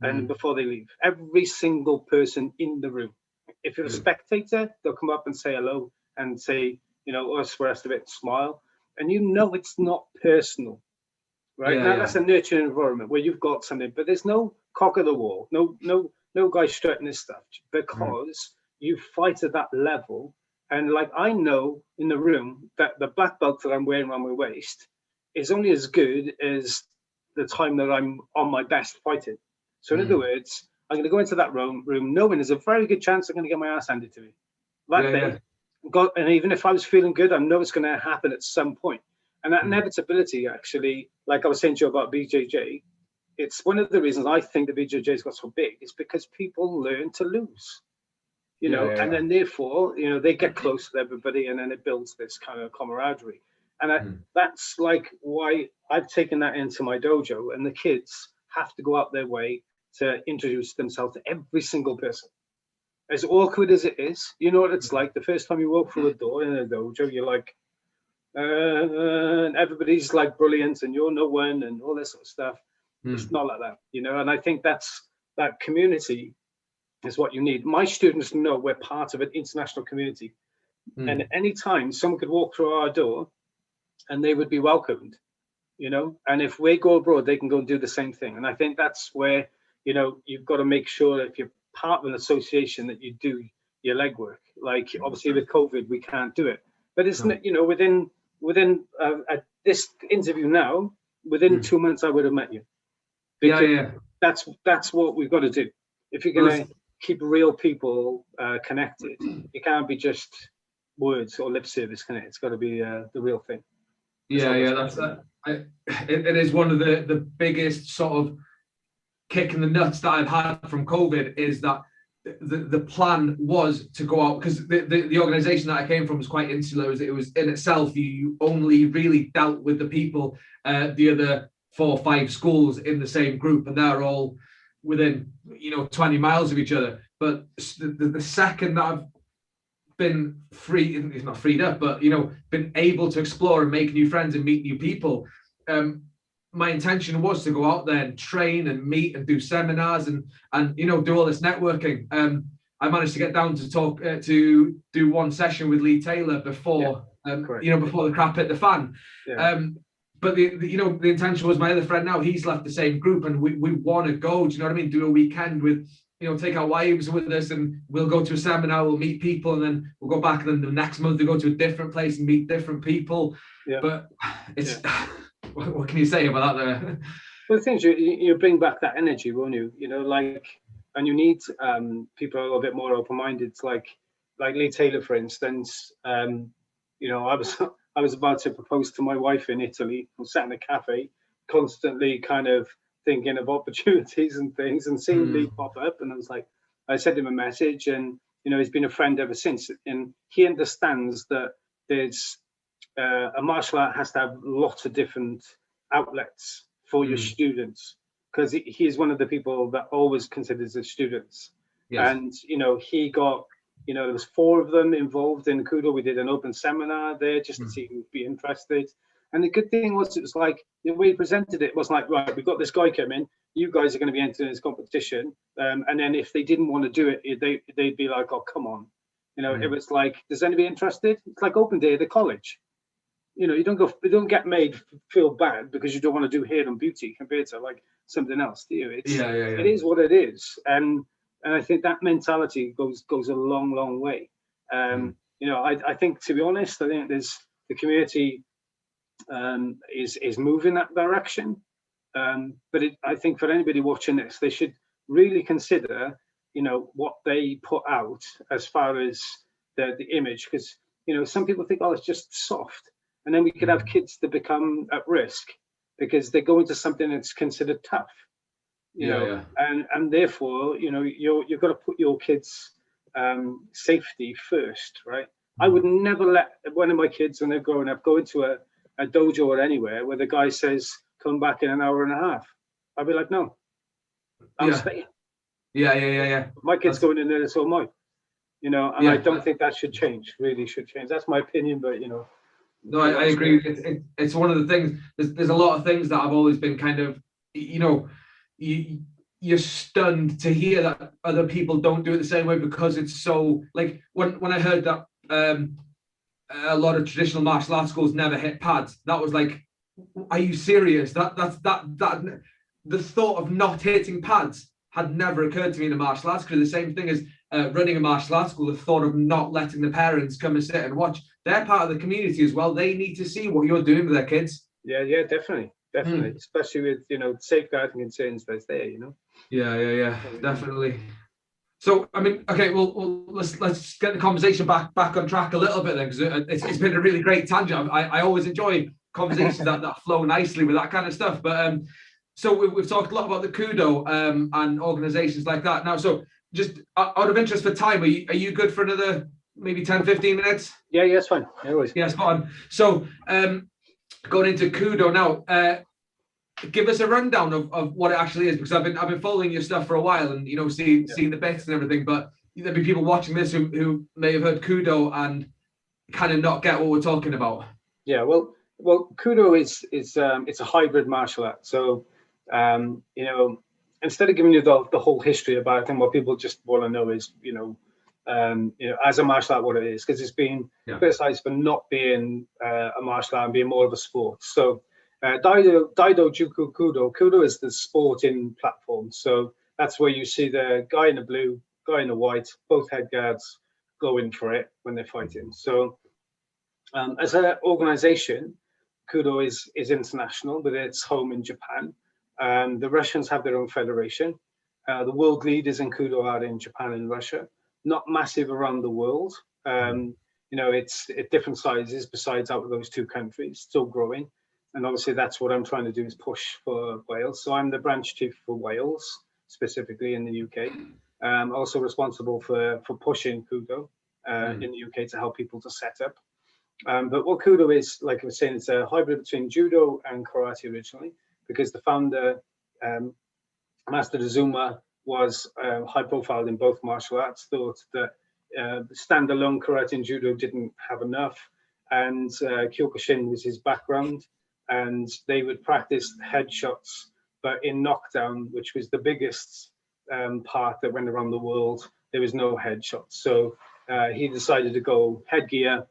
and before they leave. Every single person in the room. If you're a spectator, they'll come up and say hello and say, us, the rest of it, smile. And it's not personal, right? That's a nurturing environment where you've got something, but there's no cock of the wall, no guy strutting this stuff, because you fight at that level. And like, I know in the room that the black belt that I'm wearing around my waist is only as good as the time that I'm on my best fighting. So in other words, I'm going to go into that room knowing there's a very good chance I'm going to get my ass handed to me. And even if I was feeling good, I know it's going to happen at some point. And that inevitability, actually, like I was saying to you about BJJ, it's one of the reasons I think the BJJ's got so big is because people learn to lose, and then therefore, they get close to everybody, and then it builds this kind of camaraderie. And that's like why I've taken that into my dojo, and the kids have to go out their way to introduce themselves to every single person. As awkward as it is, you know what it's like. The first time you walk through a door in a dojo, you're like, and everybody's like brilliant, and you're no one, and all this sort of stuff. It's not like that, and I think that community is what you need. My students know we're part of an international community, and at any time someone could walk through our door and they would be welcomed, and if we go abroad, they can go and do the same thing. And I think that's where, you've got to make sure that if you're part of an association that you do your legwork. Like, obviously with COVID, we can't do it, but it's, within this interview now, within 2 months, I would have met you. Because that's what we've got to do. If you're going to keep real people connected, it can't be just words or lip service, can it? It's got to be the real thing. That's it is one of the biggest sort of kick in the nuts that I've had from COVID is that the plan was to go out, because the organization that I came from was quite insular. It was in itself, you only really dealt with the people, the other 4 or 5 schools in the same group, and they're all within 20 miles of each other. But the second that I've been free, it's not freed up, but been able to explore and make new friends and meet new people, my intention was to go out there and train and meet and do seminars and do all this networking. I managed to get down to talk to do one session with Lee Taylor before before the crap hit the fan. But the intention was, my other friend now, he's left the same group, and we want to go, do you know what I mean, do a weekend with, take our wives with us, and we'll go to a seminar, we'll meet people, and then we'll go back, and then the next month we go to a different place and meet different people. But it's what can you say about that there? Well, the thing is, you bring back that energy, won't you? And you need people a little bit more open-minded, like Lee Taylor, for instance. I was about to propose to my wife in Italy. I sat in a cafe, constantly kind of thinking of opportunities and things, and seeing Lee pop up. And I sent him a message, and he's been a friend ever since. And he understands that there's a martial art has to have lots of different outlets for your students, because he's one of the people that always considers his students. And he got. There was 4 of them involved in Kudo. We did an open seminar there just to see who would be interested. And the good thing was, it was like, the way he presented it was like, right, we've got this guy coming. You guys are going to be entering this competition. And then if they didn't want to do it, they'd be like, oh, come on. It was like, does anybody interested? It's like open day at the college. You don't get made feel bad because you don't want to do hair and beauty compared to like something else, do you? It is what it is, and I think that mentality goes a long way. I think, to be honest, I think the community is moving that direction. But I think for anybody watching this, they should really consider, what they put out as far as the image, because some people think, oh, it's just soft. And then we could have kids that become at risk because they go into something that's considered tough, and therefore, you've got to put your kids' safety first, right? I would never let one of my kids, when they're growing up, go into a dojo or anywhere where the guy says, come back in an hour and a half. I'd be like, no, I'm staying. Yeah. My kid's going in there, so am I. I don't think that should change, really should change. That's my opinion, but, No, I agree. It's one of the things. There's a lot of things that I've always been kind of, you're stunned to hear that other people don't do it the same way, because it's so, like, when I heard that a lot of traditional martial arts schools never hit pads, that was like, are you serious? That the thought of not hitting pads had never occurred to me in a martial arts, because the same thing as running a martial arts school, the thought of not letting the parents come and sit and watch. They're part of the community as well. They need to see what you're doing with their kids. Yeah, definitely. Especially with safeguarding concerns that's there, Yeah, definitely. So, I mean, okay, well, let's get the conversation back on track a little bit then, because it's been a really great tangent. I always enjoy conversations that flow nicely with that kind of stuff. But so we've talked a lot about the Kudo and organizations like that. Now, so just out of interest for time, are you good for another maybe 10, 15 minutes? Yeah, it's fine. Always. Yeah, spot on. So going into Kudo now, give us a rundown of what it actually is, because I've been following your stuff for a while and seeing the bits and everything, but there'll be people watching this who may have heard Kudo and kind of not get what we're talking about. Yeah, well, Kudo is it's a hybrid martial art. So instead of giving you the whole history about it, and what people just want to know is as a martial art what it is, because it's been criticized for not being a martial art and being more of a sport. So Daido, Juku, Kudo. Kudo is the sporting platform. So that's where you see the guy in the blue, guy in the white, both head guards going for it when they're fighting. So as an organization, Kudo is international, but it's home in Japan. The Russians have their own federation. The world leaders in Kudo are in Japan and Russia. Not massive around the world. It's at different sizes besides out of those two countries, still growing. And obviously that's what I'm trying to do, is push for Wales. So I'm the branch chief for Wales, specifically in the UK. Also responsible for pushing Kudo in the UK to help people to set up. But what Kudo is, like I was saying, it's a hybrid between judo and karate originally, because the founder, Master Azuma, was high profile in both martial arts, thought that standalone karate and judo didn't have enough, and Kyokushin was his background, and they would practice headshots, but in knockdown, which was the biggest part that went around the world, there was no headshots. So he decided to go headgear,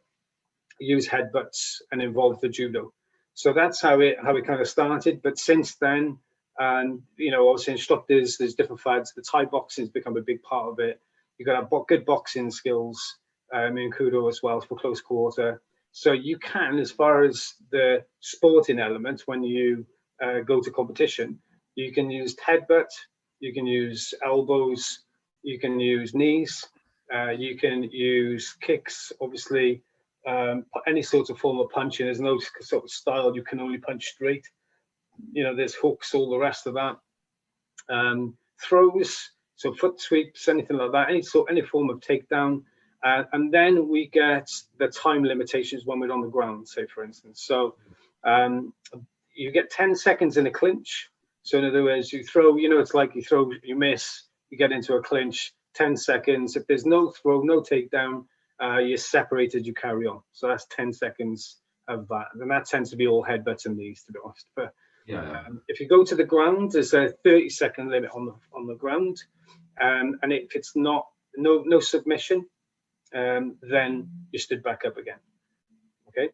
use headbutts, and involve the judo. So that's how it kind of started. But since then, and obviously instructors, there's different fads. The Thai boxing has become a big part of it. You've got to have good boxing skills in Kudo as well for close quarter. So you can, as far as the sporting element, when you go to competition, you can use headbutt, you can use elbows, you can use knees, you can use kicks, obviously, any sort of form of punching. There's no sort of style, you can only punch straight. There's hooks, all the rest of that. Throws, so foot sweeps, anything like that, any form of takedown. And then we get the time limitations when we're on the ground, say, for instance. So you get 10 seconds in a clinch. So in other words, you throw, it's like you throw, you miss, you get into a clinch, 10 seconds. If there's no throw, no takedown, you're separated, you carry on. So that's 10 seconds of that. And that tends to be all headbutts and knees, to be honest. But if you go to the ground, there's a 30-second limit on the ground. And if it's not, no submission, then you stood back up again. Okay.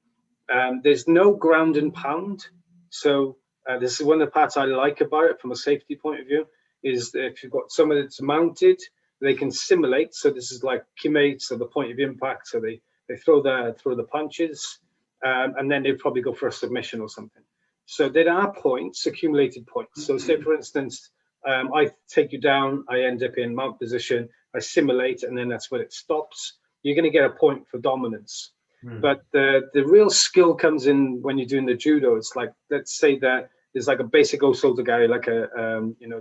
There's no ground and pound. So this is one of the parts I like about it from a safety point of view, is that if you've got someone that's mounted, they can simulate. So this is like keymates, so the point of impact. So they throw the punches, and then they probably go for a submission or something. So there are points, accumulated points. So say, for instance, I take you down, I end up in mount position, I simulate, and then that's when it stops. You're going to get a point for dominance. But the real skill comes in when you're doing the judo. It's like, let's say that there's like a basic Osoto guy, like a,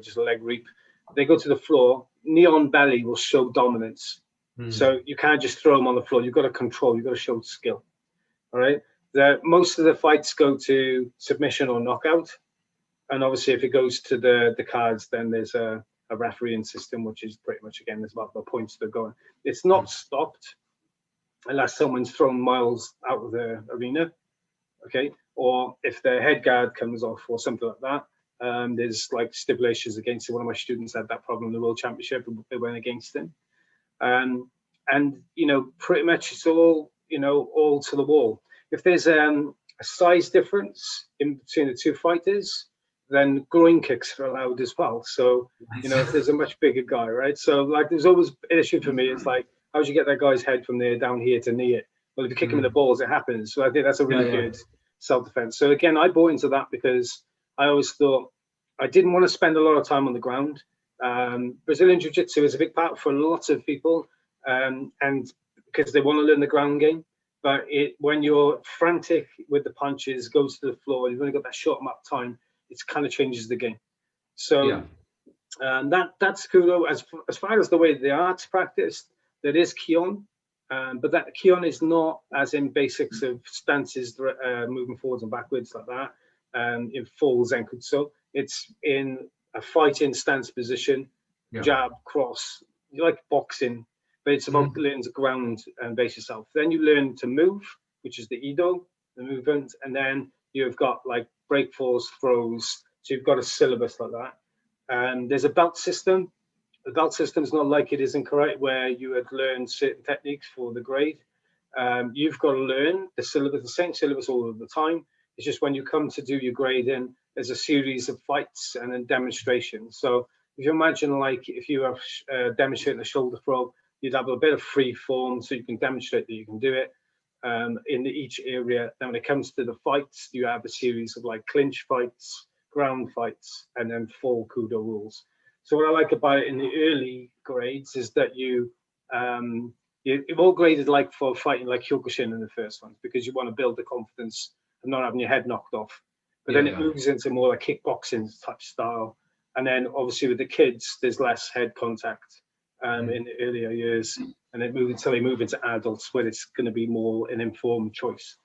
just a leg reap. They go to the floor, knee on belly will show dominance. So you can't just throw them on the floor. You've got to control, you've got to show skill. All right. Most of the fights go to submission or knockout. And obviously if it goes to the cards, then there's a refereeing system, which is pretty much, again, there's about the points that are going. It's not stopped unless someone's thrown miles out of the arena, okay? Or if their head guard comes off or something like that. There's like stipulations against it. One of my students had that problem in the World Championship. They went against him. And, pretty much it's all, all to the wall. If there's a size difference in between the two fighters, then groin kicks are allowed as well. So, if there's a much bigger guy, right? So like, there's always an issue for me. It's like, how would you get that guy's head from there down here to knee it? Well, if you kick him in the balls, it happens. So I think that's a really good self-defense. So again, I bought into that because I always thought I didn't want to spend a lot of time on the ground. Brazilian Jiu-Jitsu is a big part for lots of people, and because they want to learn the ground game. But when you're frantic with the punches, goes to the floor, you've only got that short amount of time, it kind of changes the game. So that's Kudo. As far as the way the art's practiced, there is Kion, but that Kion is not as in basics of stances, moving forwards and backwards like that, in full Zenkutsu. It's in a fighting stance position, jab, cross, like boxing, but it's about learning to ground and base yourself. Then you learn to move, which is the Ido, the movement, and then you've got like break falls, throws, so you've got a syllabus like that. There's a belt system. The belt system is not like it is in karate, where you had learned certain techniques for the grade. You've got to learn the syllabus, the same syllabus all of the time. It's just when you come to do your grading, there's a series of fights and then demonstrations. So if you imagine, like, if you have demonstrating a shoulder throw, you'd have a bit of free form so you can demonstrate that you can do it in each area. Then when it comes to the fights, you have a series of like clinch fights, ground fights, and then full Kudo rules. So what I like about it in the early grades is that you've all graded like for fighting like Kyokushin in the first ones, because you want to build the confidence of not having your head knocked off. But then it moves into more like kickboxing type style. And then obviously with the kids, there's less head contact in the earlier years. And it moves until they move into adults, where it's going to be more an informed choice.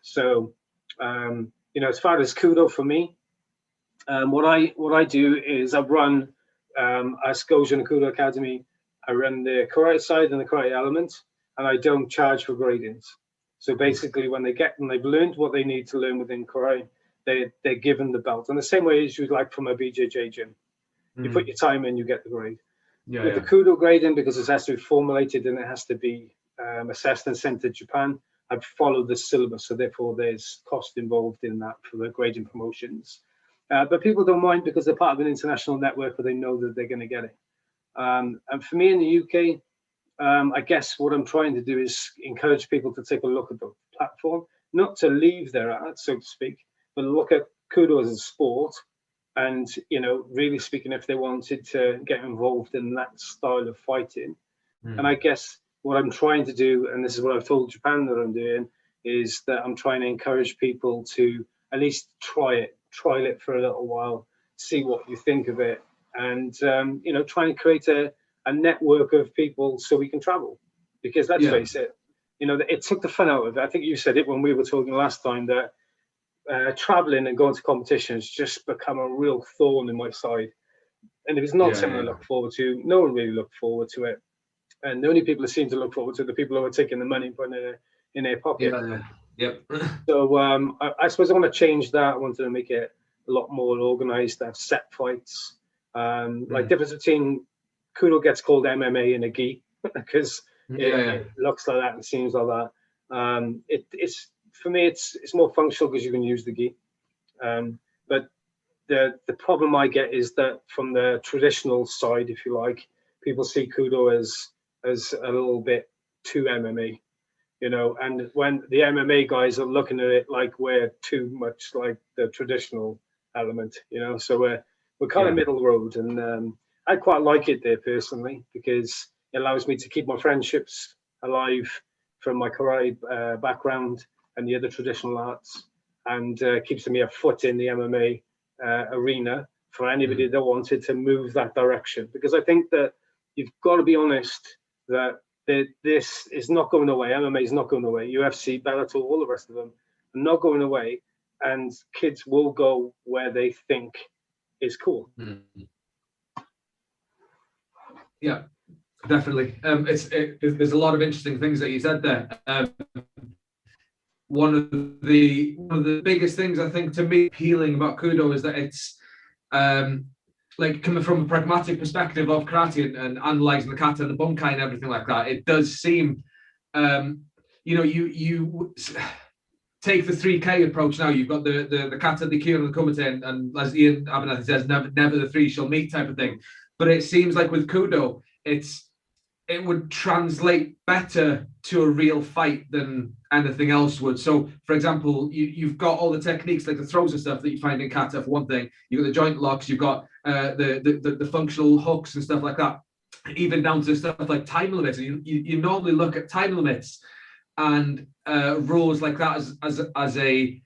So, as far as Kudo for me, what I do is I run as Goju Kudo Academy. I run the karate side and the karate element, and I don't charge for gradings. So basically, when they've learned what they need to learn within karate, they're given the belt. And the same way as you'd like from a BJJ gym, you put your time in, you get the grade. With the Kudo grading, because it has to be formulated and it has to be assessed and sent to Japan, I've followed the syllabus, so therefore there's cost involved in that for the grading promotions. But people don't mind because they're part of an international network where they know that they're going to get it. And for me in the UK, I guess what I'm trying to do is encourage people to take a look at the platform, not to leave their art, so to speak, but look at Kudo as a sport. And, really speaking, if they wanted to get involved in that style of fighting. And I guess what I'm trying to do, and this is what I've told Japan that I'm doing, is that I'm trying to encourage people to at least trial it for a little while, see what you think of it, and try and create a network of people so we can travel. Because let's face it, it took the fun out of it. I think you said it when we were talking last time, that traveling and going to competitions just become a real thorn in my side. And it was not something I look forward to. No one really looked forward to it. And the only people who seem to look forward to are the people who are taking the money and putting it in their pocket. So I suppose I want to change that. I wanted to make it a lot more organized, have set fights. Like difference between Kudo gets called MMA and a gi, because It looks like that and seems like that. It's for me, it's more functional because you can use the gi. But the problem I get is that from the traditional side, if you like, people see Kudo as a little bit too MMA, and when the MMA guys are looking at it like we're too much like the traditional element, so we're kind of middle road, and I quite like it there personally because it allows me to keep my friendships alive from my karate background and the other traditional arts, and keeps me a foot in the MMA arena for anybody that wanted to move that direction. Because I think that you've got to be honest that this is not going away. MMA is not going away. UFC, Bellator, all the rest of them are not going away, and kids will go where they think is cool. Yeah, definitely. There's a lot of interesting things that you said there. One of the biggest things I think to me appealing about Kudo is that it's like coming from a pragmatic perspective of karate and analyzing the kata and the bunkai and everything like that. It does seem, you take the 3K approach now. You've got the kata, the kyo, and the kumite, and as Ian Abernathy says, never the three shall meet type of thing. But it seems like with Kudo, it would translate better to a real fight than anything else would. So, for example, you've got all the techniques like the throws and stuff that you find in kata for one thing. You've got the joint locks, you've got the functional hooks and stuff like that, even down to stuff like time limits. You normally look at time limits and rules like that as a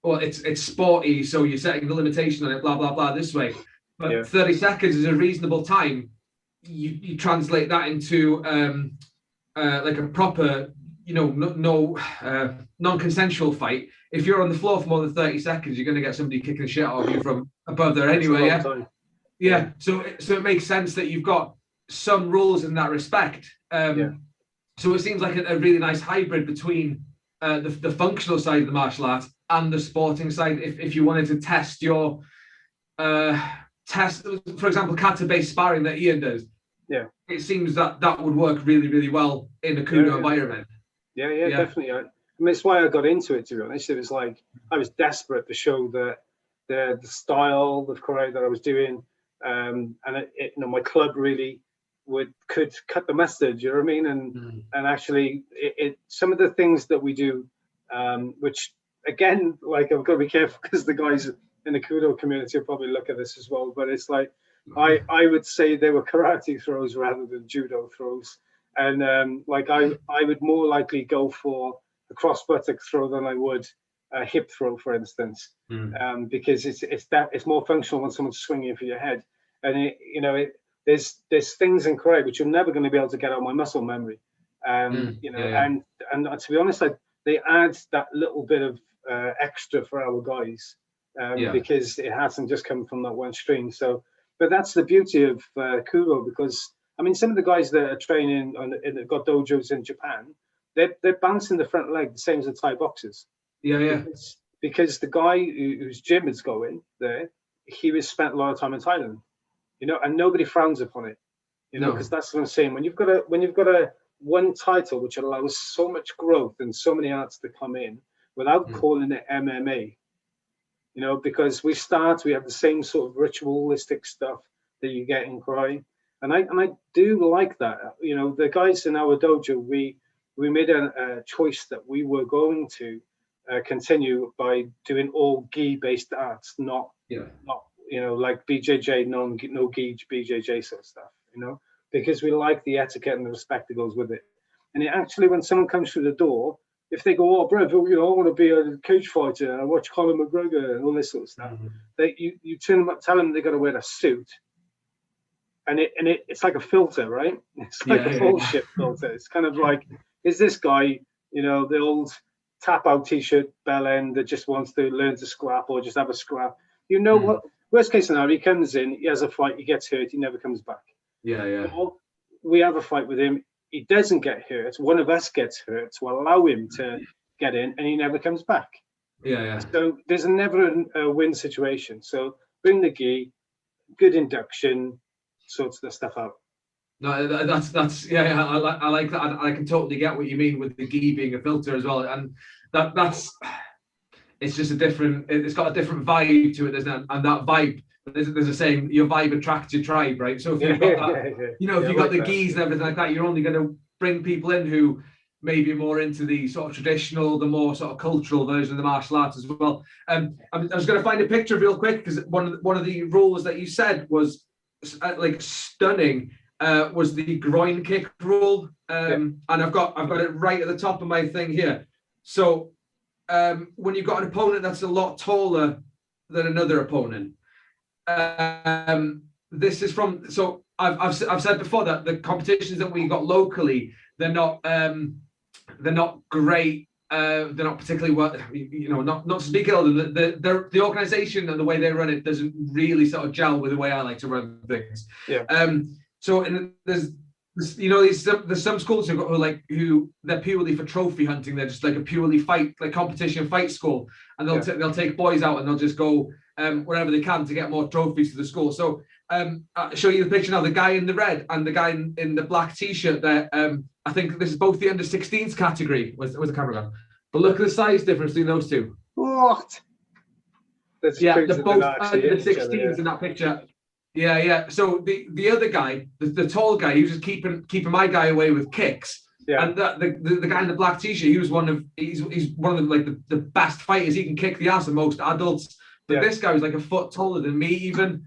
well, it's sporty, so you're setting the limitation on it, blah blah blah, this way. But 30 seconds is a reasonable time. You translate that into like a proper, non-consensual fight. If you're on the floor for more than 30 seconds, you're going to get somebody kicking the shit out of you from above there anyway. Yeah. So it makes sense that you've got some rules in that respect. So it seems like a really nice hybrid between the functional side of the martial arts and the sporting side. If you wanted to test your for example, kata-based sparring that Ian does. It seems that would work really, really well in a Kudo environment. Yeah, definitely. I mean, it's why I got into it, to be honest. It was like I was desperate to show the style of karate that I was doing, and my club really could cut the mustard. You know what I mean? And actually, some of the things that we do, which again, like I've got to be careful because the guys in the Kudo community will probably look at this as well. But it's like I would say they were karate throws rather than judo throws. And I would more likely go for a cross buttock throw than I would a hip throw, for instance, because it's more functional when someone's swinging for your head. And there's things in karate which you're never going to be able to get out of my muscle memory. And to be honest, they add that little bit of extra for our guys because it hasn't just come from that one stream. So, but that's the beauty of Kudo, because I mean, some of the guys that are training and got dojos in Japan, they're bouncing the front leg the same as the Thai boxers. Because the guy whose gym is going there, he was spent a lot of time in Thailand, and nobody frowns upon it, because that's what I'm saying. When you've got a one title which allows so much growth and so many arts to come in without calling it MMA, because we have the same sort of ritualistic stuff that you get in karate. And I do like that. The guys in our dojo, we made a choice that we were going to continue by doing all gi-based arts, not like BJJ, no gi BJJ sort of stuff, because we like the etiquette and the respect that goes with it. And it actually, when someone comes through the door, if they go, "Oh, Brev, I want to be a cage fighter and I watch Conor McGregor and all this sort of stuff," you turn them up, tell them they got to wear a suit. And it's like a filter, right? It's like a bullshit filter. It's kind of like, is this guy, the old tap out t-shirt bell end that just wants to learn to scrap or just have a scrap? What? Worst case scenario, he comes in, he has a fight, he gets hurt, he never comes back. Or we have a fight with him, he doesn't get hurt. One of us gets hurt to allow him to get in, and he never comes back. So there's never a win situation. So bring the gi, good induction, sorts the stuff out. No, that's yeah. I like that. I can totally get what you mean with the ghee being a filter as well, and that's it's just a different. It's got a different vibe to it, isn't it? And that vibe, there's a saying, your vibe attracts your tribe, right? So if you've got that, if you've got the ghees and everything like that, you're only going to bring people in who maybe more into the sort of traditional, the more sort of cultural version of the martial arts as well. I was going to find a picture real quick because one of the rules that you said was like stunning. Was the groin kick rule, and I've got it right at the top of my thing here. So when you've got an opponent that's a lot taller than another opponent, this is from. So I've said before that the competitions that we got locally, they're not great. They're not particularly well, not to speak ill of them. The organization and the way they run it doesn't really sort of gel with the way I like to run things. Yeah. So there's there's some schools who they're purely for trophy hunting. They're just like a purely competition fight school, and they'll take boys out and they'll just go wherever they can to get more trophies to the school. So I'll show you the picture now. The guy in the red and the guy in the black t-shirt there. I think this is both the under-16s category. Where's the camera gone? But look at the size difference between those two. What? They're both under-16s in that picture. Yeah. So the other guy, the tall guy, he was just keeping my guy away with kicks. Yeah. And the guy in the black t-shirt, he's one of the best fighters. He can kick the ass of most adults. But this guy was like a foot taller than me even.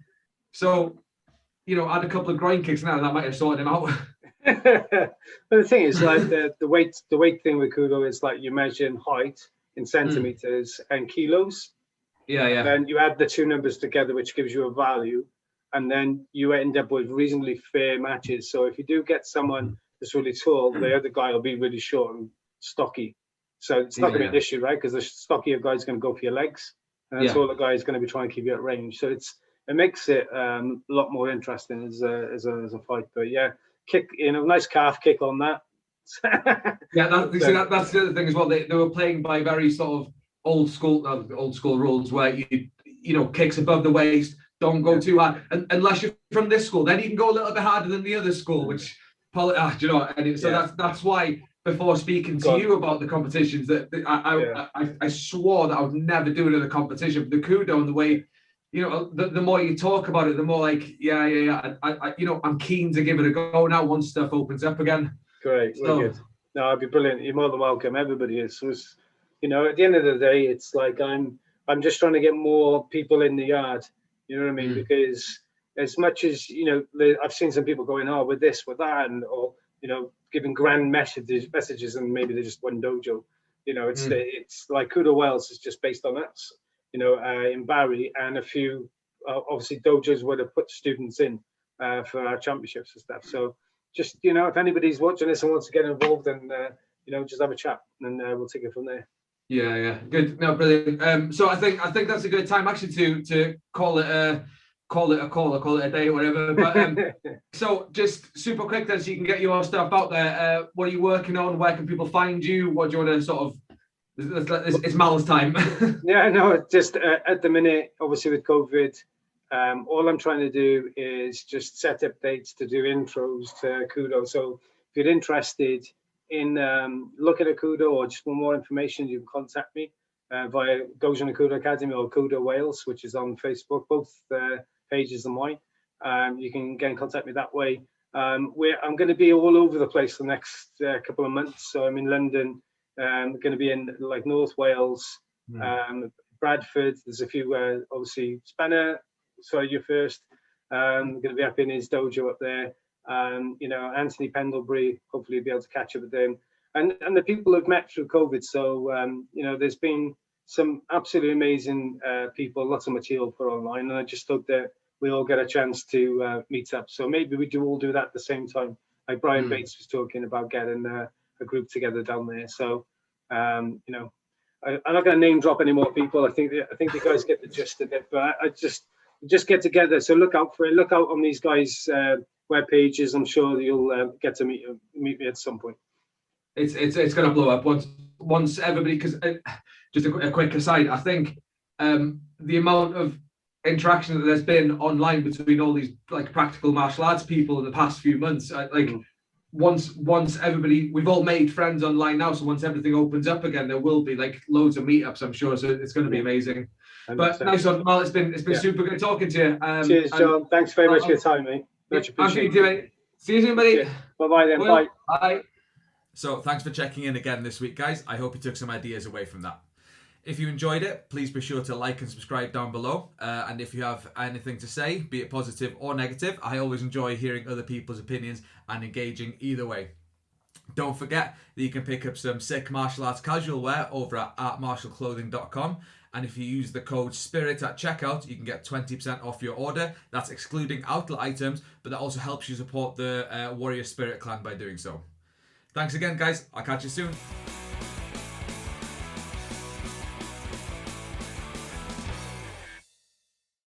So, add a couple of groin kicks now, that might have sorted him out. But the thing is, like the weight thing with Kudo is like you measure in height in centimeters and kilos. Yeah. And then you add the two numbers together, which gives you a value. And then you end up with reasonably fair matches. So if you do get someone that's really tall, the other guy will be really short and stocky. So it's not going to be an issue, right? Because the stockier guy's going to go for your legs, and the taller guy is going to be trying to keep you at range. So it makes it a lot more interesting as a fight. But yeah, kick, nice calf kick on that. That's the other thing as well. They were playing by very sort of old school rules where you kicks above the waist. Don't go too hard, unless you're from this school. Then you can go a little bit harder than the other school, which, that's why before speaking to you about the competitions, that I swore that I would never do another competition. The Kudo and the way, the more you talk about it, the more like, I'm keen to give it a go now once stuff opens up again. Great, good. No, I'd be brilliant. You're more than welcome. Everybody is. At the end of the day, it's like I'm just trying to get more people in the yard. You know what I mean? Because as much as, I've seen some people going, with this, with that, or giving grand messages, and maybe they're just one dojo. It's like Kudo Wales is just based on us, in Barry, and a few, obviously, dojos where they put students in for our championships and stuff. So just, if anybody's watching this and wants to get involved, then, just have a chat, and we'll take it from there. Yeah, good. No, brilliant. So I think that's a good time actually to call it a call it a day or whatever. But so just super quick then, so you can get your stuff out there. What are you working on? Where can people find you? What do you want to sort of? It's Mal's time. Yeah, no, just at the minute, obviously with COVID, all I'm trying to do is just set up dates to do intros to Kudo. So if you're interested in looking at Kudo or just want more information, you can contact me via Goju no Kudo Academy or Kudo Wales, which is on Facebook. Both pages are mine. You can get in contact me that way. I'm going to be all over the place the next couple of months. So I'm in London. I'm going to be in like North Wales, Bradford. There's a few, obviously, Spanner. So you're first. I'm going to be up in his dojo up there. Anthony Pendlebury, hopefully be able to catch up with them, and the people I've met through COVID. So there's been some absolutely amazing people, lots of material for online, and I just hope that we all get a chance to meet up. So maybe we all do that at the same time, like Brian Bates was talking about getting a group together down there. So I'm not going to name drop any more people. I think the guys get the gist of it, but I just get together. So look out for it. Look out on these guys' web pages. I'm sure you'll get to meet me at some point. It's going to blow up once everybody. Because just a quick aside, I think the amount of interaction that there's been online between all these like practical martial arts people in the past few months. Once everybody, we've all made friends online now, so once everything opens up again, there will be like loads of meetups, I'm sure. So it's going to be amazing. 100%. But nice one, Mal. It's been super good talking to you. Cheers, John. Thanks very much for your time, mate. Much appreciated. See you soon, buddy. Bye-bye then. Bye. Bye. So thanks for checking in again this week, guys. I hope you took some ideas away from that. If you enjoyed it, please be sure to like and subscribe down below. And if you have anything to say, be it positive or negative, I always enjoy hearing other people's opinions and engaging either way. Don't forget that you can pick up some sick martial arts casual wear over at artmartialclothing.com. And if you use the code SPIRIT at checkout, you can get 20% off your order. That's excluding outlet items, but that also helps you support the Warrior Spirit clan by doing so. Thanks again, guys. I'll catch you soon.